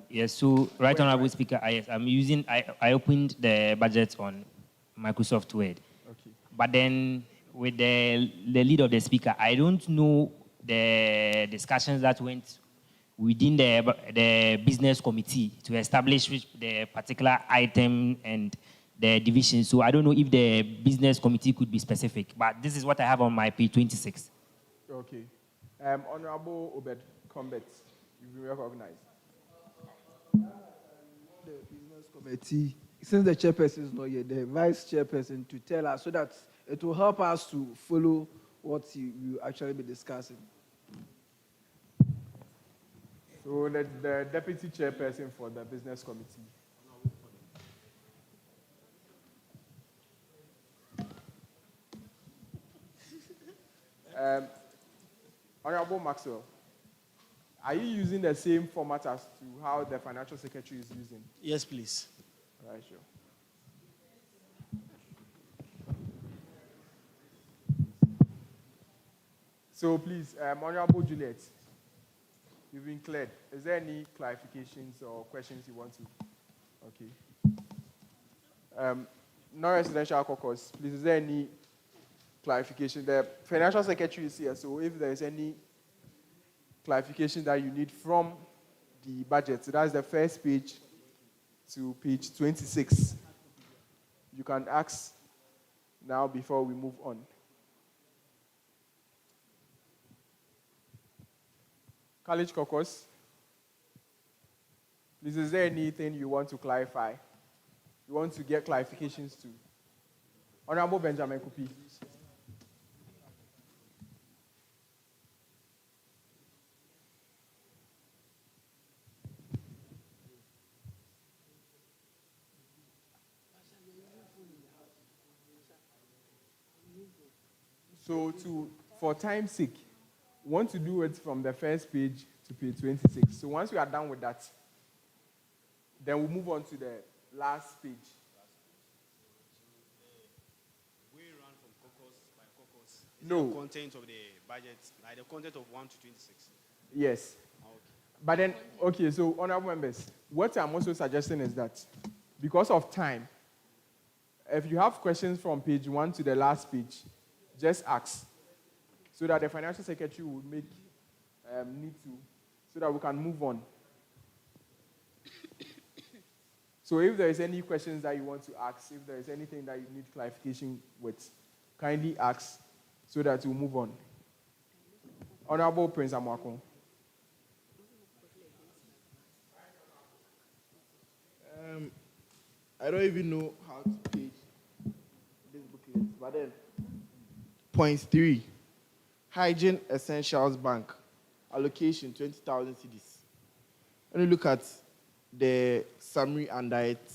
R: yes, so Right Honorable Speaker, I opened the budget on Microsoft Word.
D: Okay.
R: But then with the lead of the speaker, I don't know the discussions that went within the business committee to establish the particular item and the division. So I don't know if the business committee could be specific, but this is what I have on my page 26.
D: Okay. Honorable Obed Combet, you've been recognized.
E: The business committee, since the chairperson is not here, the vice chairperson to tell us so that it will help us to follow what we will actually be discussing.
D: So the deputy chairperson for the business committee. Honorable Maxwell, are you using the same format as to how the Financial Secretary is using?
K: Yes, please.
D: All right, sure. So please, Honorable Juliet, you've been cleared. Is there any clarifications or questions you want to? Okay. Non-residential caucus, please, is there any clarification? The Financial Secretary is here, so if there is any clarification that you need from the budget. So that's the first page to page 26. You can ask now before we move on. College caucus, please, is there anything you want to clarify? You want to get clarifications to? Honorable Benjamin Kupi. So for time's sake, we want to do it from the first page to page 26. So once we are done with that, then we'll move on to the last page.
B: We run from caucus by caucus.
D: No.
B: The content of the budget, like the content of 1 to 26.
D: Yes.
B: Okay.
D: But then, okay, so honorable members, what I'm also suggesting is that because of time, if you have questions from page 1 to the last page, just ask so that the financial secretary will make need to, so that we can move on. So if there is any questions that you want to ask, if there is anything that you need clarification with, kindly ask so that we'll move on. Honorable Prince Amwako.
P: I don't even know how to page this booklet, but then point 3, Hygiene Essentials Bank, allocation 20,000 cedis. When you look at the summary under it,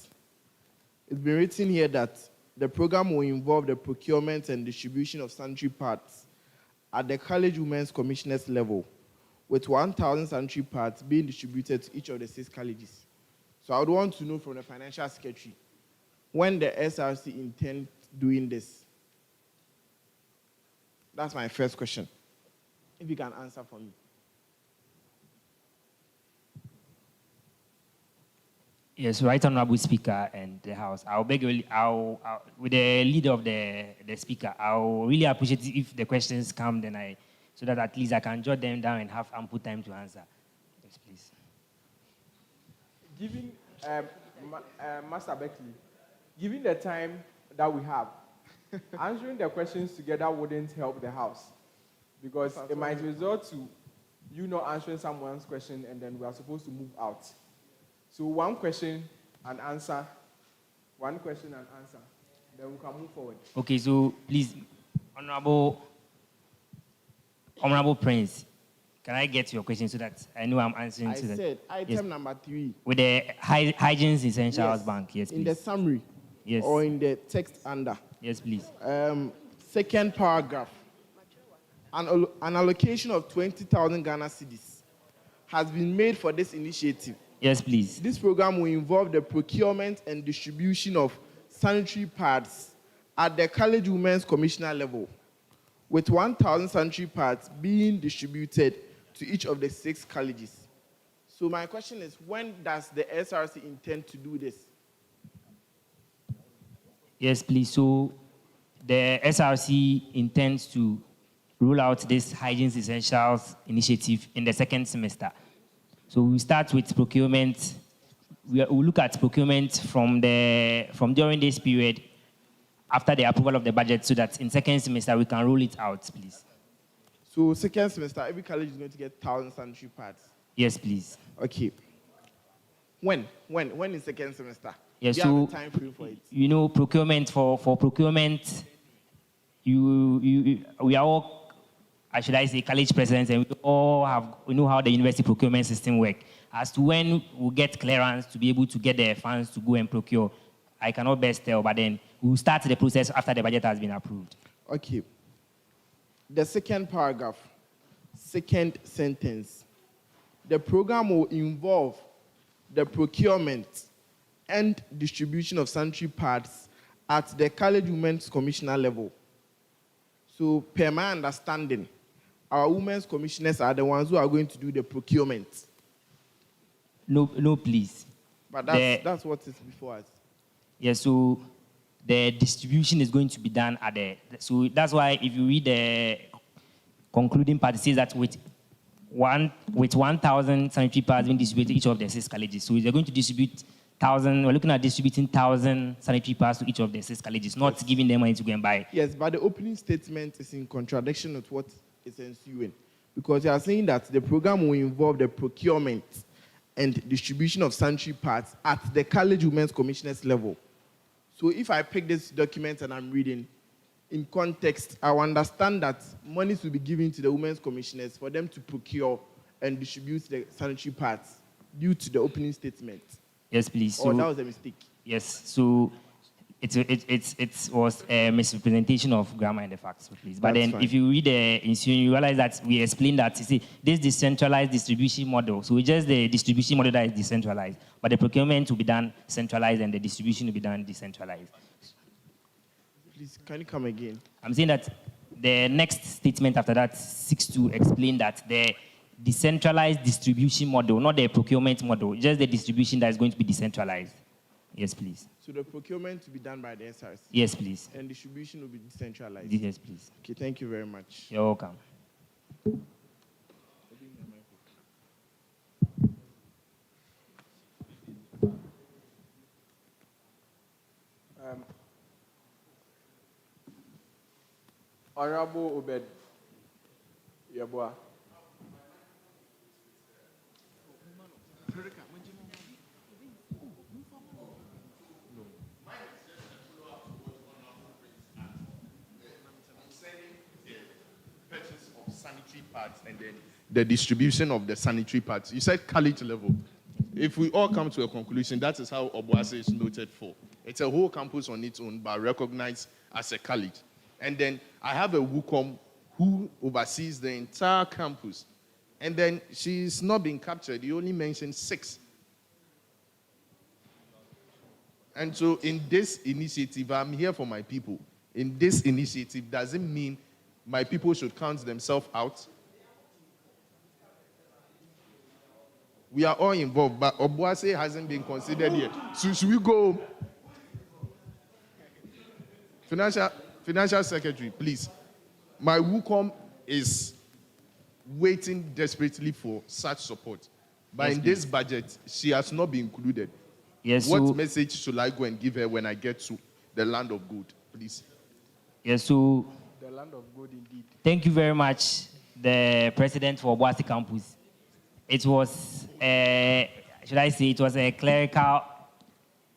P: it's been written here that the program will involve the procurement and distribution of sanitary pads at the College Women's Commissioners level, with 1,000 sanitary pads being distributed to each of the 6 colleges. So I would want to know from the financial secretary when the SRC intend doing this. That's my first question. If you can answer for me.
R: Yes, right, Honorable Speaker and the House. I'll beg you, with the leader of the Speaker, I'll really appreciate it if the questions come, then so that at least I can jot them down and have ample time to answer. Yes, please.
D: Given, Master Beckley, given the time that we have, answering the questions together wouldn't help the House, because it might result to you not answering someone's question and then we are supposed to move out. So one question and answer, then we can move forward.
R: Okay, so please, Honorable Prince, can I get your question so that I know I'm answering to that?
P: I said item number 3.
R: With the Hygiene Essentials Bank, yes, please.
P: In the summary,
R: yes,
P: or in the text under.
R: Yes, please.
P: Second paragraph. An allocation of 20,000 Ghana cedis has been made for this initiative.
R: Yes, please.
P: This program will involve the procurement and distribution of sanitary pads at the College Women's Commissioner level, with 1,000 sanitary pads being distributed to each of the 6 colleges. So my question is, when does the SRC intend to do this?
R: Yes, please. So the SRC intends to roll out this Hygiene Essentials initiative in the 2nd semester. So we start with procurement. We look at procurement from during this period after the approval of the budget, so that in 2nd semester we can roll it out, please.
P: So 2nd semester, every college is going to get 1,000 sanitary pads?
R: Yes, please.
P: Okay. When is 2nd semester?
R: Yes,
P: do you have a time frame for it?
R: You know, procurement, for procurement, we are all, should I say, college presidents, and we know how the university procurement system works. As to when we get clearance to be able to get the funds to go and procure, I cannot best tell, but then we'll start the process after the budget has been approved.
P: Okay. The 2nd paragraph, 2nd sentence. The program will involve the procurement and distribution of sanitary pads at the College Women's Commissioner level. So, per my understanding, our women's commissioners are the ones who are going to do the procurement.
R: No, please.
P: But that's what is before us.
R: Yes, so the distribution is going to be done at so that's why if you read the concluding part, it says that with with 1,000 sanitary pads being distributed to each of the 6 colleges. So they're going to distribute 1,000. We're looking at distributing 1,000 sanitary pads to each of the 6 colleges, not giving them money to go and buy.
P: Yes, but the opening statement is in contradiction with what is ensuing, because you are saying that the program will involve the procurement and distribution of sanitary pads at the college women's commissioners level. So if I pick this document and I'm reading in context, I will understand that monies will be given to the women's commissioners for them to procure and distribute the sanitary pads due to the opening statement.
R: Yes, please.
P: Or that was a mistake.
R: Yes, so it was a misrepresentation of grammar and the facts, please. But
P: That's
R: then
P: fine.
R: if you read the ensuing, you realize that we explained that, you see, this decentralized distribution model, so it's just the distribution model that is decentralized, but the procurement will be done centralized and the distribution will be done decentralized.
P: Please, can you come again?
R: I'm saying that the next statement after that seeks to explain that the decentralized distribution model, not the procurement model, just the distribution that is going to be decentralized. Yes, please.
P: So the procurement to be done by the SRC?
R: Yes, please.
P: And distribution will be decentralized?
R: Yes, please.
P: Okay, thank you very much.
R: You're welcome.
D: Honorable Obed Yeboah.
G: Purchase of sanitary pads and then the distribution of the sanitary pads. You said college level. If we all come to a conclusion, that is how Obuasi is noted for. It's a whole campus on its own, but recognized as a college. And then I have a WUCOM who oversees the entire campus. And then she's not been captured. You only mentioned 6. And so in this initiative, I'm here for my people. In this initiative, does it mean my people should count themselves out? We are all involved, but Obuasi hasn't been considered yet. So should we go? Financial Secretary, please. My WUCOM is waiting desperately for such support. But
R: Yes,
G: in this budget, she has not been included.
R: Yes,
G: What
R: so-
G: message should I go and give her when I get to the land of good, please?
R: Yes, so
D: The land of God indeed.
R: thank you very much, the president for Obuasi campus. It was, should I say, it was a clerical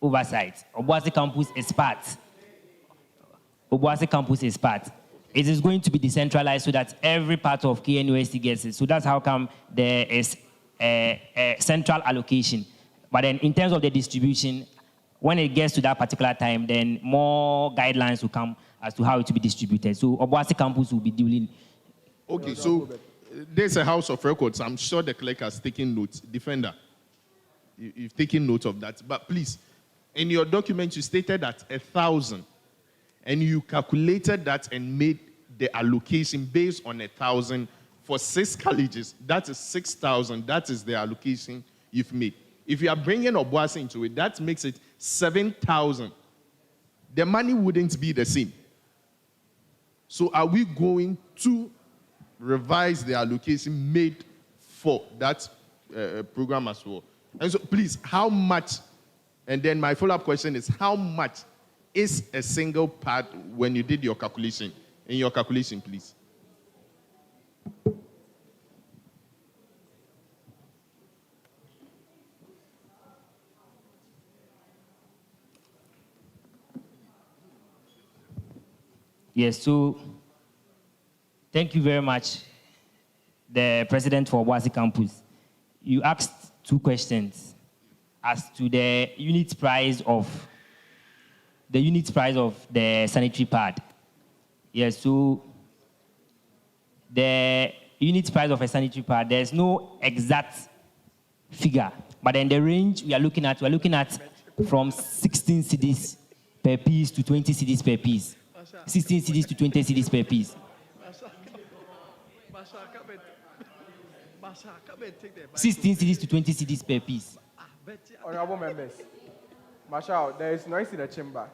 R: oversight. Obuasi campus is part. Obuasi campus is part. It is going to be decentralized so that every part of KNUST gets it. So that's how come there is a central allocation. But then in terms of the distribution, when it gets to that particular time, then more guidelines will come as to how it will be distributed. So Obuasi campus will be dealing.
G: Okay, so there's a house of records. I'm sure the clerk has taken notes. Defender, you've taken note of that. But please, in your document, you stated that 1,000, and you calculated that and made the allocation based on 1,000 for 6 colleges. That is 6,000. That is the allocation you've made. If you are bringing Obuasi into it, that makes it 7,000. The money wouldn't be the same. So are we going to revise the allocation made for that program as well? And so please, how much, and then my follow-up question is, how much is a single pad when you did your calculation? In your calculation, please.
R: Yes, so thank you very much, the president for Obuasi campus. You asked 2 questions as to the unit price of the sanitary pad. Yes, so the unit price of a sanitary pad, there's no exact figure, but in the range we're looking at from 16 cedis per piece to 20 cedis per piece. 16 cedis to 20 cedis per piece. 16 cedis to 20 cedis per piece.
D: Honorable members, Marshal, there is noise in the chamber.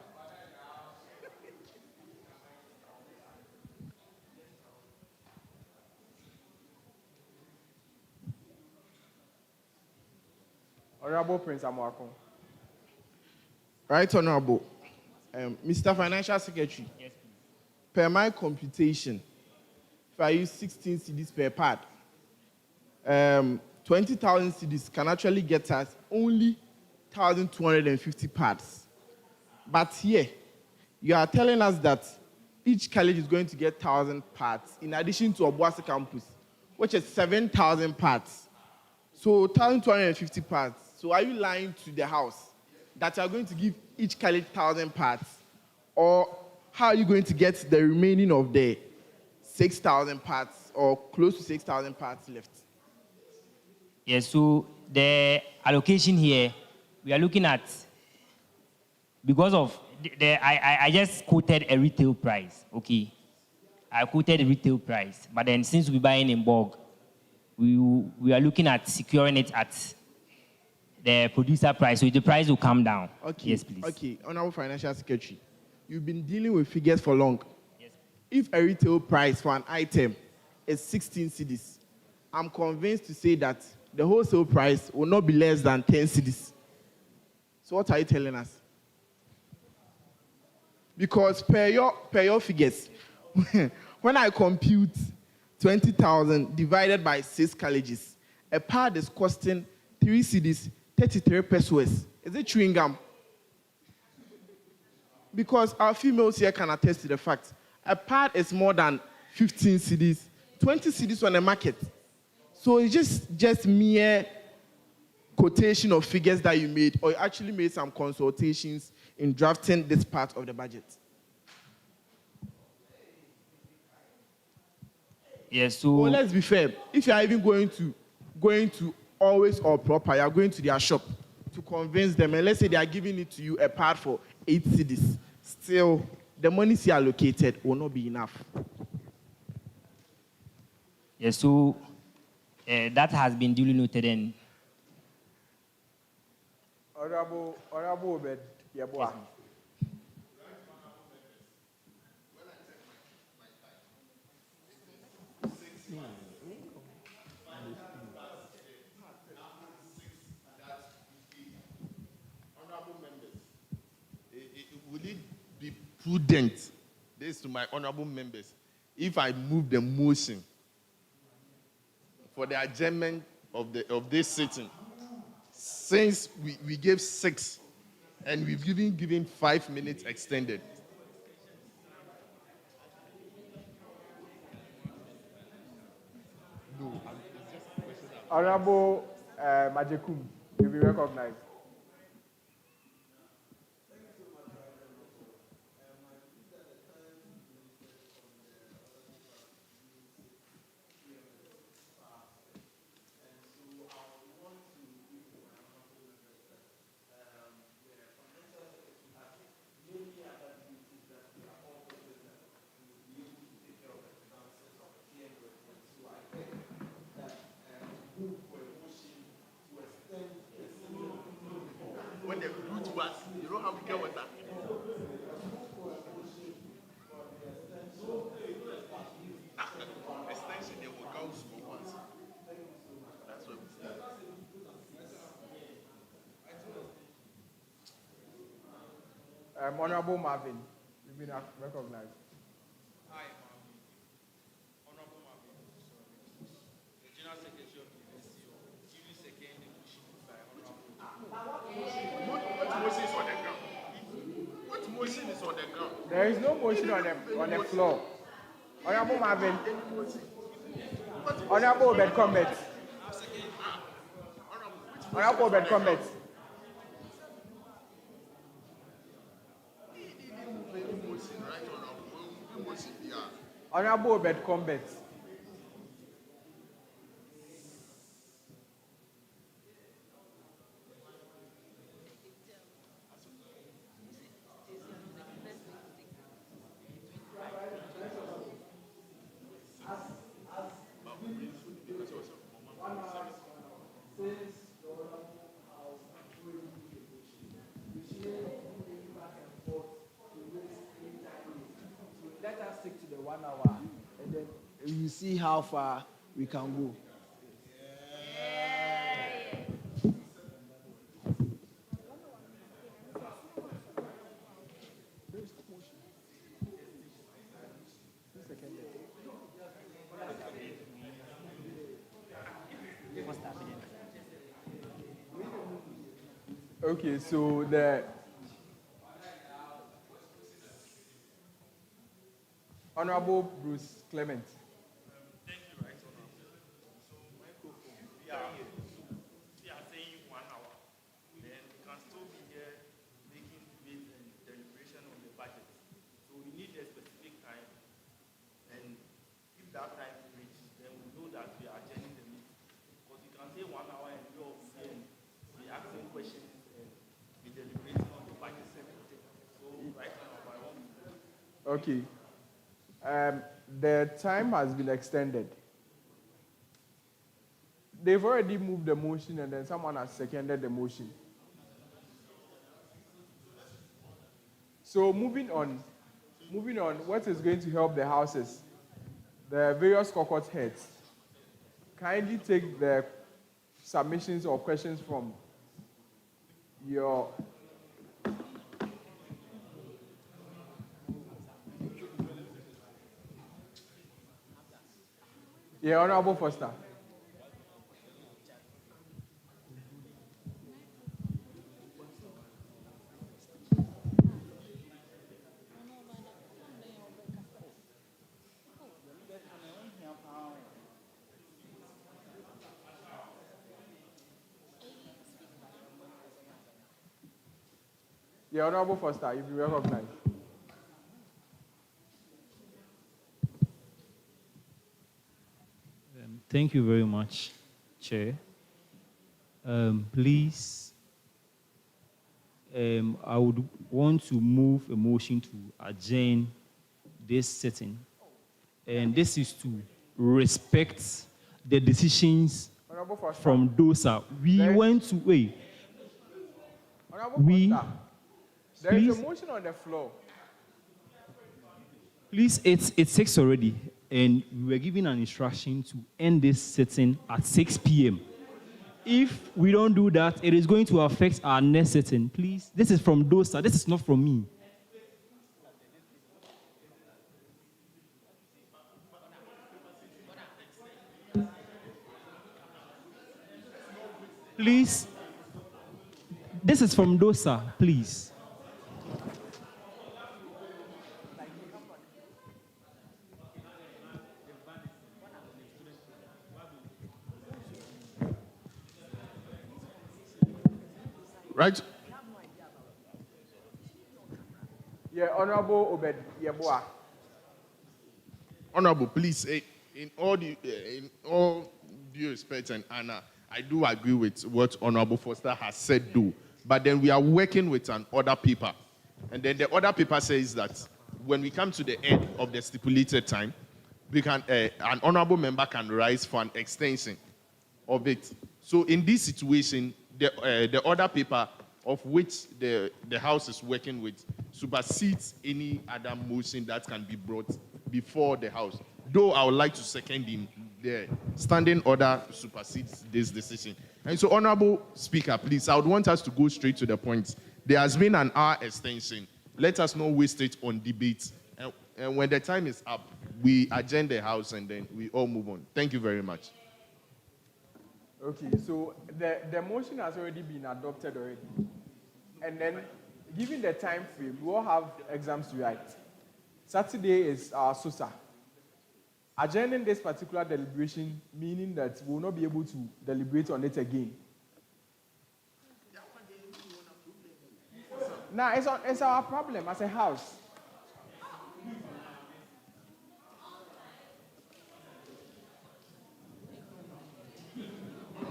D: Honorable Prince Amoako.
P: Right, Honorable. Mr. Financial Secretary.
R: Yes,
P: Per my computation, if I use 16 CDs per pad, 20,000 CDs can actually get us only 1,250 pads. But here, you are telling us that each college is going to get 1,000 pads in addition to Obuasi campus, which is 7,000 pads. So 1,250 pads. So are you lying to the house that you are going to give each college 1,000 pads? Or how are you going to get the remaining of the 6,000 pads or close to 6,000 pads left?
R: Yes, so the allocation here, we are looking at, because of, I just quoted a retail price, okay? I quoted a retail price, but then since we're buying in bulk, we are looking at securing it at the producer price, so the price will come down.
P: Okay.
R: Yes, please.
P: Okay, Honorable Financial Secretary, you've been dealing with figures for long. Yes. If a retail price for an item is 16 cedis, I'm convinced to say that the wholesale price will not be less than 10 cedis. So what are you telling us? Because per your figures, when I compute 20,000 divided by 6 colleges, a pad is costing 3 cedis, 33 pesos. Is it chewing gum? Because our females here can attest to the fact a pad is more than 15 cedis, 20 cedis on the market. So it's just mere quotation of figures that you made, or you actually made some consultations in drafting this part of the budget.
R: Yes, so...
P: Well, let's be fair. If you are even going to always or proper, you are going to their shop to convince them, and let's say they are giving it to you a part for 8 cedis, still, the money you allocated will not be enough.
R: Yes, so that has been duly noted in.
D: Honorable Obed Yeboah.
G: Will it be prudent, this to my honorable members, if I move the motion for the adjournment of this sitting, since we gave 6 and we've given 5 minutes extended? No, it's just a question.
D: Honorable Majekum, you'll be recognized.
G: When the root was, you know how we get with that? Extension, they will go small ones. That's what we said.
D: Honorable Marvin, you've been recognized.
S: Hi, Marvin. Honorable Marvin, the General Secretary of the University of duly second the motion by Honorable.
G: What motion is on the ground? What motion is on the ground?
D: There is no motion on the floor. Honorable Marvin. Honorable Obed Combet. Honorable Obed Combet. Honorable Obed Combet.
E: Let us stick to the 1 hour, and then we see how far we can go.
D: Okay, so the Honorable Bruce Clement.
S: Thank you, Right Honorable. So, we are saying 1 hour. Then we can still be here making debate and deliberation on the budget. So we need a specific time. And if that time reaches, then we know that we are adjourning the meeting. Because you can say 1 hour and we all be here and be asking questions and be deliberating on the budget. So, right now, I want to.
D: Okay. The time has been extended. They've already moved the motion and then someone has seconded the motion. So moving on, what is going to help the houses? The various caucus heads. Kindly take the submissions or questions from your Honorable Foster. Honorable Foster, if you recognize.
T: Thank you very much, Chair. Please, I would want to move a motion to adjourn this sitting. And this is to respect the decisions from DOSA. We went to, wait.
D: Honorable Foster, there is a motion on the floor.
T: Please, it's 6 already. And we were given an instruction to end this sitting at 6 p.m. If we don't do that, it is going to affect our next sitting. Please, this is from DOSA. This is not from me. Please, this is from DOSA, please.
G: Right?
D: Honorable Obed Yeboah.
G: Honorable, please, in all due respect and honor, I do agree with what Honorable Foster has said, though. But then we are working with an order paper. And then the order paper says that when we come to the end of the stipulated time, we can, an honorable member can rise for an extension of it. So in this situation, the order paper of which the House is working with supersedes any other motion that can be brought before the House. Though I would like to second him, the standing order supersedes this decision. And so, Honorable Speaker, please, I would want us to go straight to the point. There has been an hour extension. Let us not waste it on debate. And when the time is up, we adjourn the House and then we all move on. Thank you very much.
D: Okay, so the motion has already been adopted already. And then, given the time frame, we all have exams to write. Saturday is our SOSA. Adjourning this particular deliberation, meaning that we will not be able to deliberate on it again. Now, it's our problem as a house.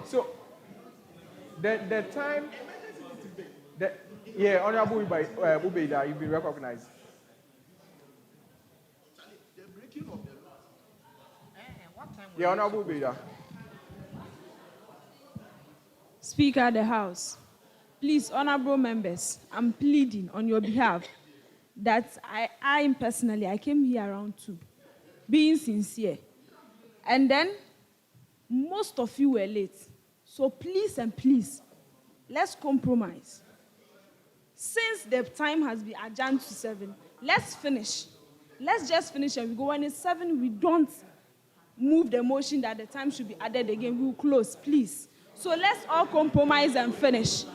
D: So, the time, Honorable Ubeida, you've been recognized. Honorable Ubeida.
M: Speaker of the House, please, honorable members, I'm pleading on your behalf that I personally, I came here around 2, being sincere. And then, most of you were late. So please and please, let's compromise. Since the time has been adjourned to 7, let's finish. Let's just finish and we go. When it's 7, we don't move the motion that the time should be added again. We'll close, please. So let's all compromise and finish.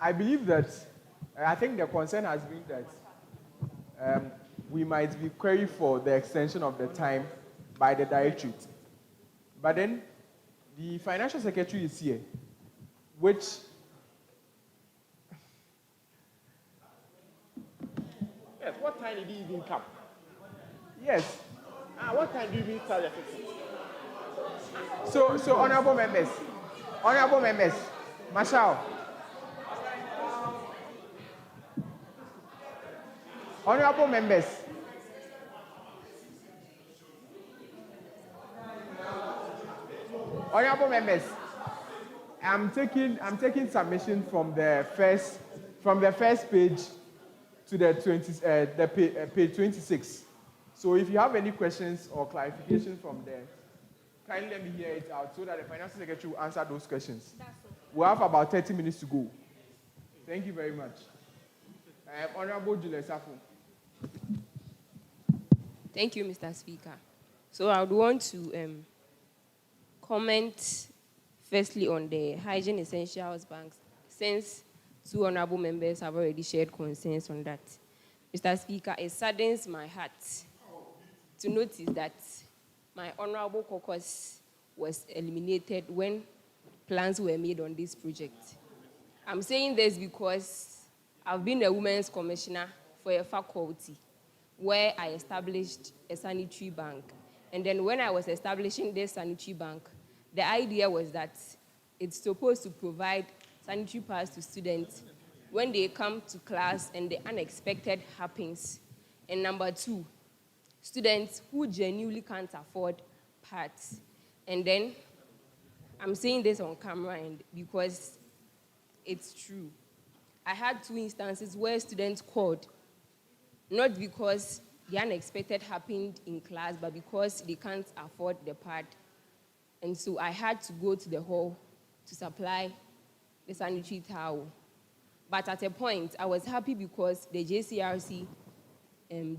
D: I believe that, I think the concern has been that we might be querying for the extension of the time by the directorate. But then the financial secretary is here, which
P: Yes, what time did he even come?
D: yes.
P: What time do you even start the session?
D: So honorable members, Marshal. Honorable members. Honorable members, I'm taking submission from the first page to the page 26. So if you have any questions or clarification from there, kindly let me hear it out so that the financial secretary will answer those questions. We have about 30 minutes to go. Thank you very much. Honorable Julius Safo.
A: Thank you, Mr. Speaker. So I would want to comment firstly on the Hygiene Essentials Banks, since two honorable members have already shared concerns on that. Mr. Speaker, it saddens my heart to notice that my honorable caucus was eliminated when plans were made on this project. I'm saying this because I've been a women's commissioner for a faculty where I established a sanitary bank. And then when I was establishing this sanitary bank, the idea was that it's supposed to provide sanitary pads to students when they come to class and the unexpected happens. And number two, students who genuinely can't afford pads. And then I'm saying this on camera and because it's true. I had two instances where students called, not because the unexpected happened in class, but because they can't afford the pad. And so I had to go to the hall to supply the sanitary towel. But at a point, I was happy because the JCRC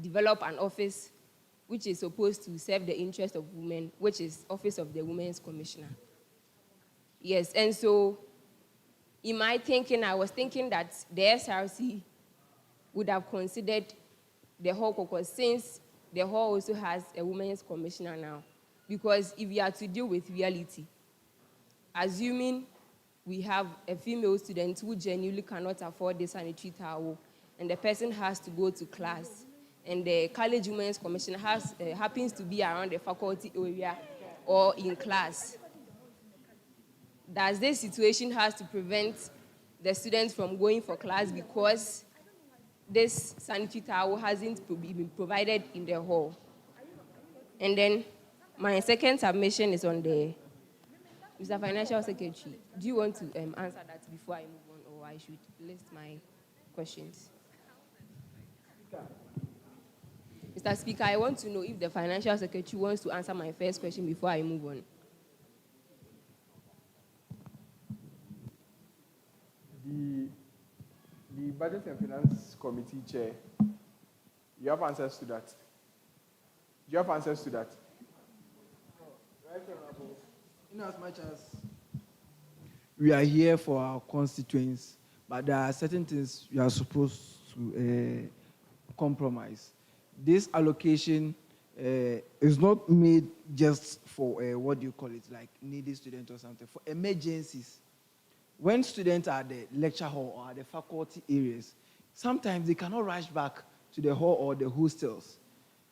A: developed an office which is supposed to serve the interest of women, which is Office of the Women's Commissioner. Yes, and so in my thinking, I was thinking that the SRC would have considered the hall caucus, since the hall also has a women's commissioner now. Because if we are to deal with reality, assuming we have a female student who genuinely cannot afford the sanitary towel, and the person has to go to class, and the college women's commissioner happens to be around the faculty area or in class, does this situation has to prevent the students from going for class because this sanitary towel hasn't been provided in the hall? And then my second submission is on the Mr. Financial Secretary. Do you want to answer that before I move on, or I should list my questions? Mr. Speaker, I want to know if the Financial Secretary wants to answer my first question before I move on.
D: The Budget and Finance Committee Chair, you have answers to that? Do you have answers to that?
E: Right, Honorable. In as much as we are here for our constituents, but there are certain things we are supposed to compromise. This allocation is not made just for, what do you call it, like needy students or something, for emergencies. When students are at the lecture hall or at the faculty areas, sometimes they cannot rush back to the hall or the hostels.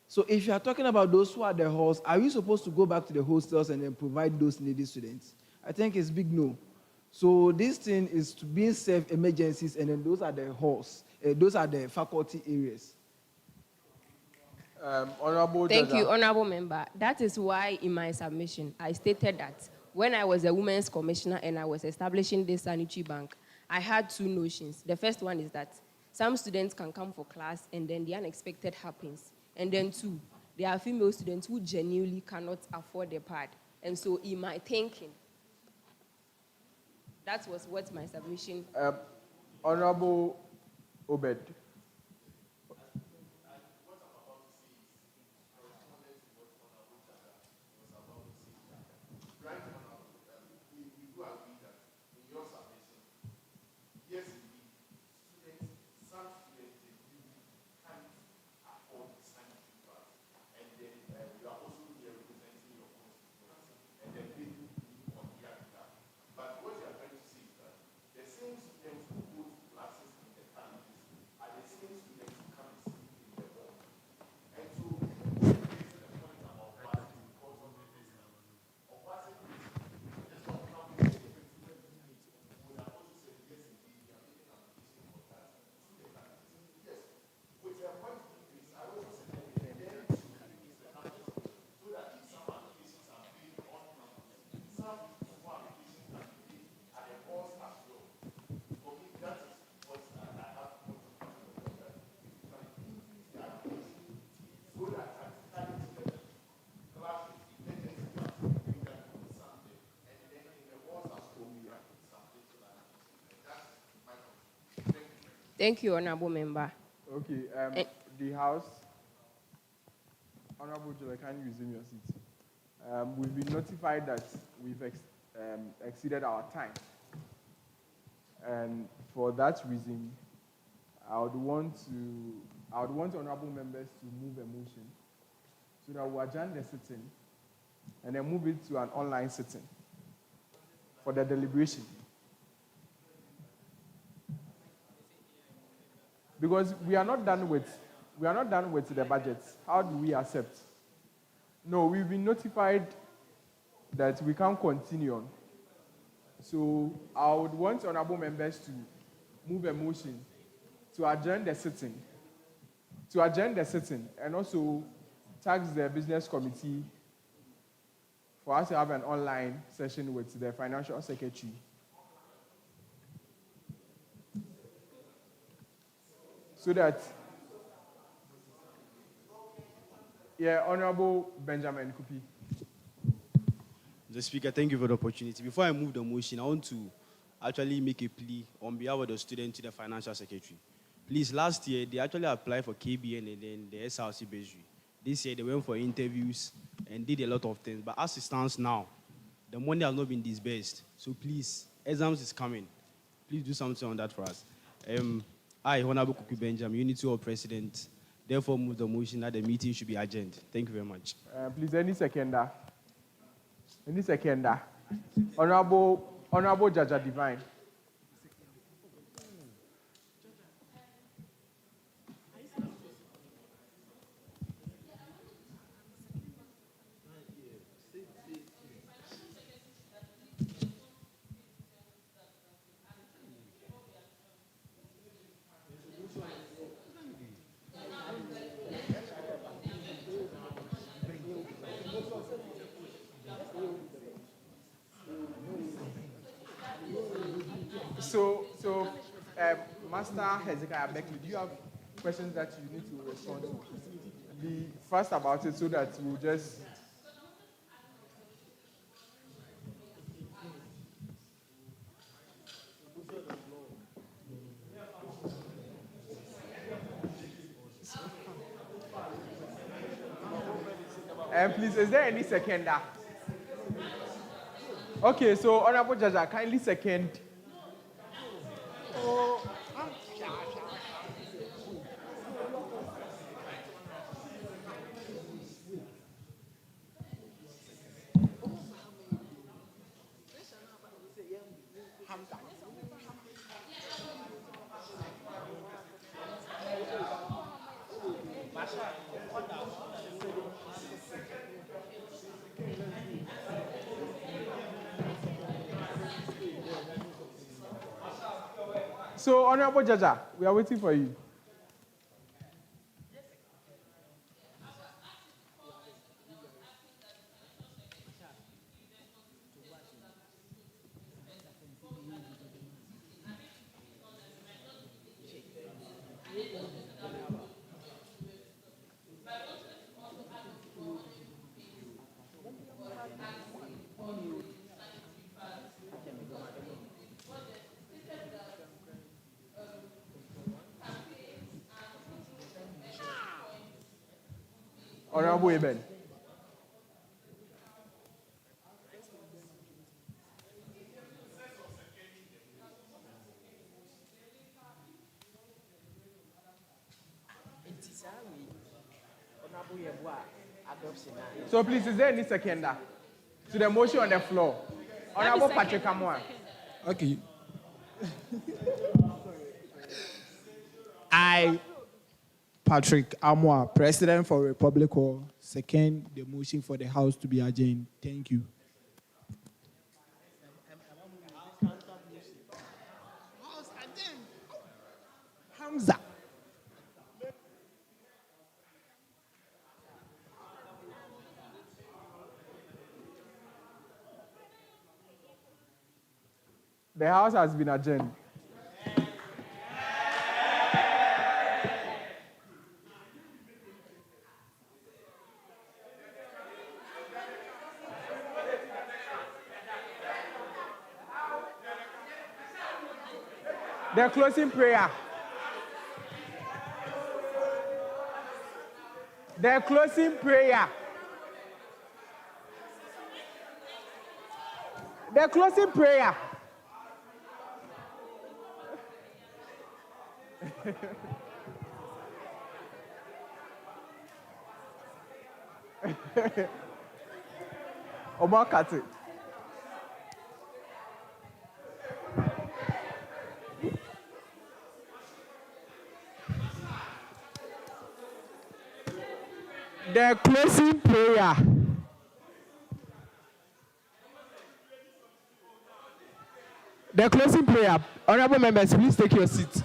E: So if you are talking about those who are at the halls, are we supposed to go back to the hostels and then provide those needy students? I think it's big no. So this thing is to be safe emergencies, and then those are the halls, those are the faculty areas.
D: Honorable
A: Thank
D: Jaja.
A: you, Honorable Member. That is why in my submission, I stated that when I was a women's commissioner and I was establishing this sanitary bank, I had two notions. The first one is that some students can come for class and then the unexpected happens. And then two, there are female students who genuinely cannot afford the pad. And so in my thinking, that was what my submission.
D: Honorable Obed.
A: Thank you, Honorable Member.
D: Okay, the House. Honorable Jola, can you resume your seat? We've been notified that we've exceeded our time. And for that reason, I would want honorable members to move a motion so that we adjourn the sitting and then move it to an online sitting for the deliberation. Because we are not done with the budget. How do we accept? No, we've been notified that we can't continue on. So I would want honorable members to move a motion to adjourn the sitting. And also tax the business committee for us to have an online session with the financial secretary. So that, Honorable Benjamin Kupi.
B: Mr. Speaker, thank you for the opportunity. Before I move the motion, I want to actually make a plea on behalf of the student to the financial secretary. Please, last year, they actually applied for KBN and then the SRC Bursary. This year, they went for interviews and did a lot of things. But as it stands now, the money has not been disbursed. So please, exams is coming. Please do something on that for us. I, Honorable Kuku Benjamin, Unity of President, therefore move the motion that the meeting should be adjourned. Thank you very much.
D: Please, any seconder? Honorable Jaja Divine. So, Master Hezekiah Beckley, do you have questions that you need to respond to? Be fast about it so that we'll just... Please, is there any seconder? Okay, so Honorable Jaja, kindly second. So, Honorable Jaja, we are waiting for you. Honorable Eben. So please, is there any seconder to the motion on the floor? Honorable Patrick Amwa.
L: Okay. I, Patrick Amwa, President for Republic Hall, second the motion for the House to be adjourned. Thank you. Hamza.
D: The House has been adjourned. The closing prayer. The closing prayer. The closing prayer. Omar Kati. The closing prayer. The closing prayer. Honorable members, please take your seats.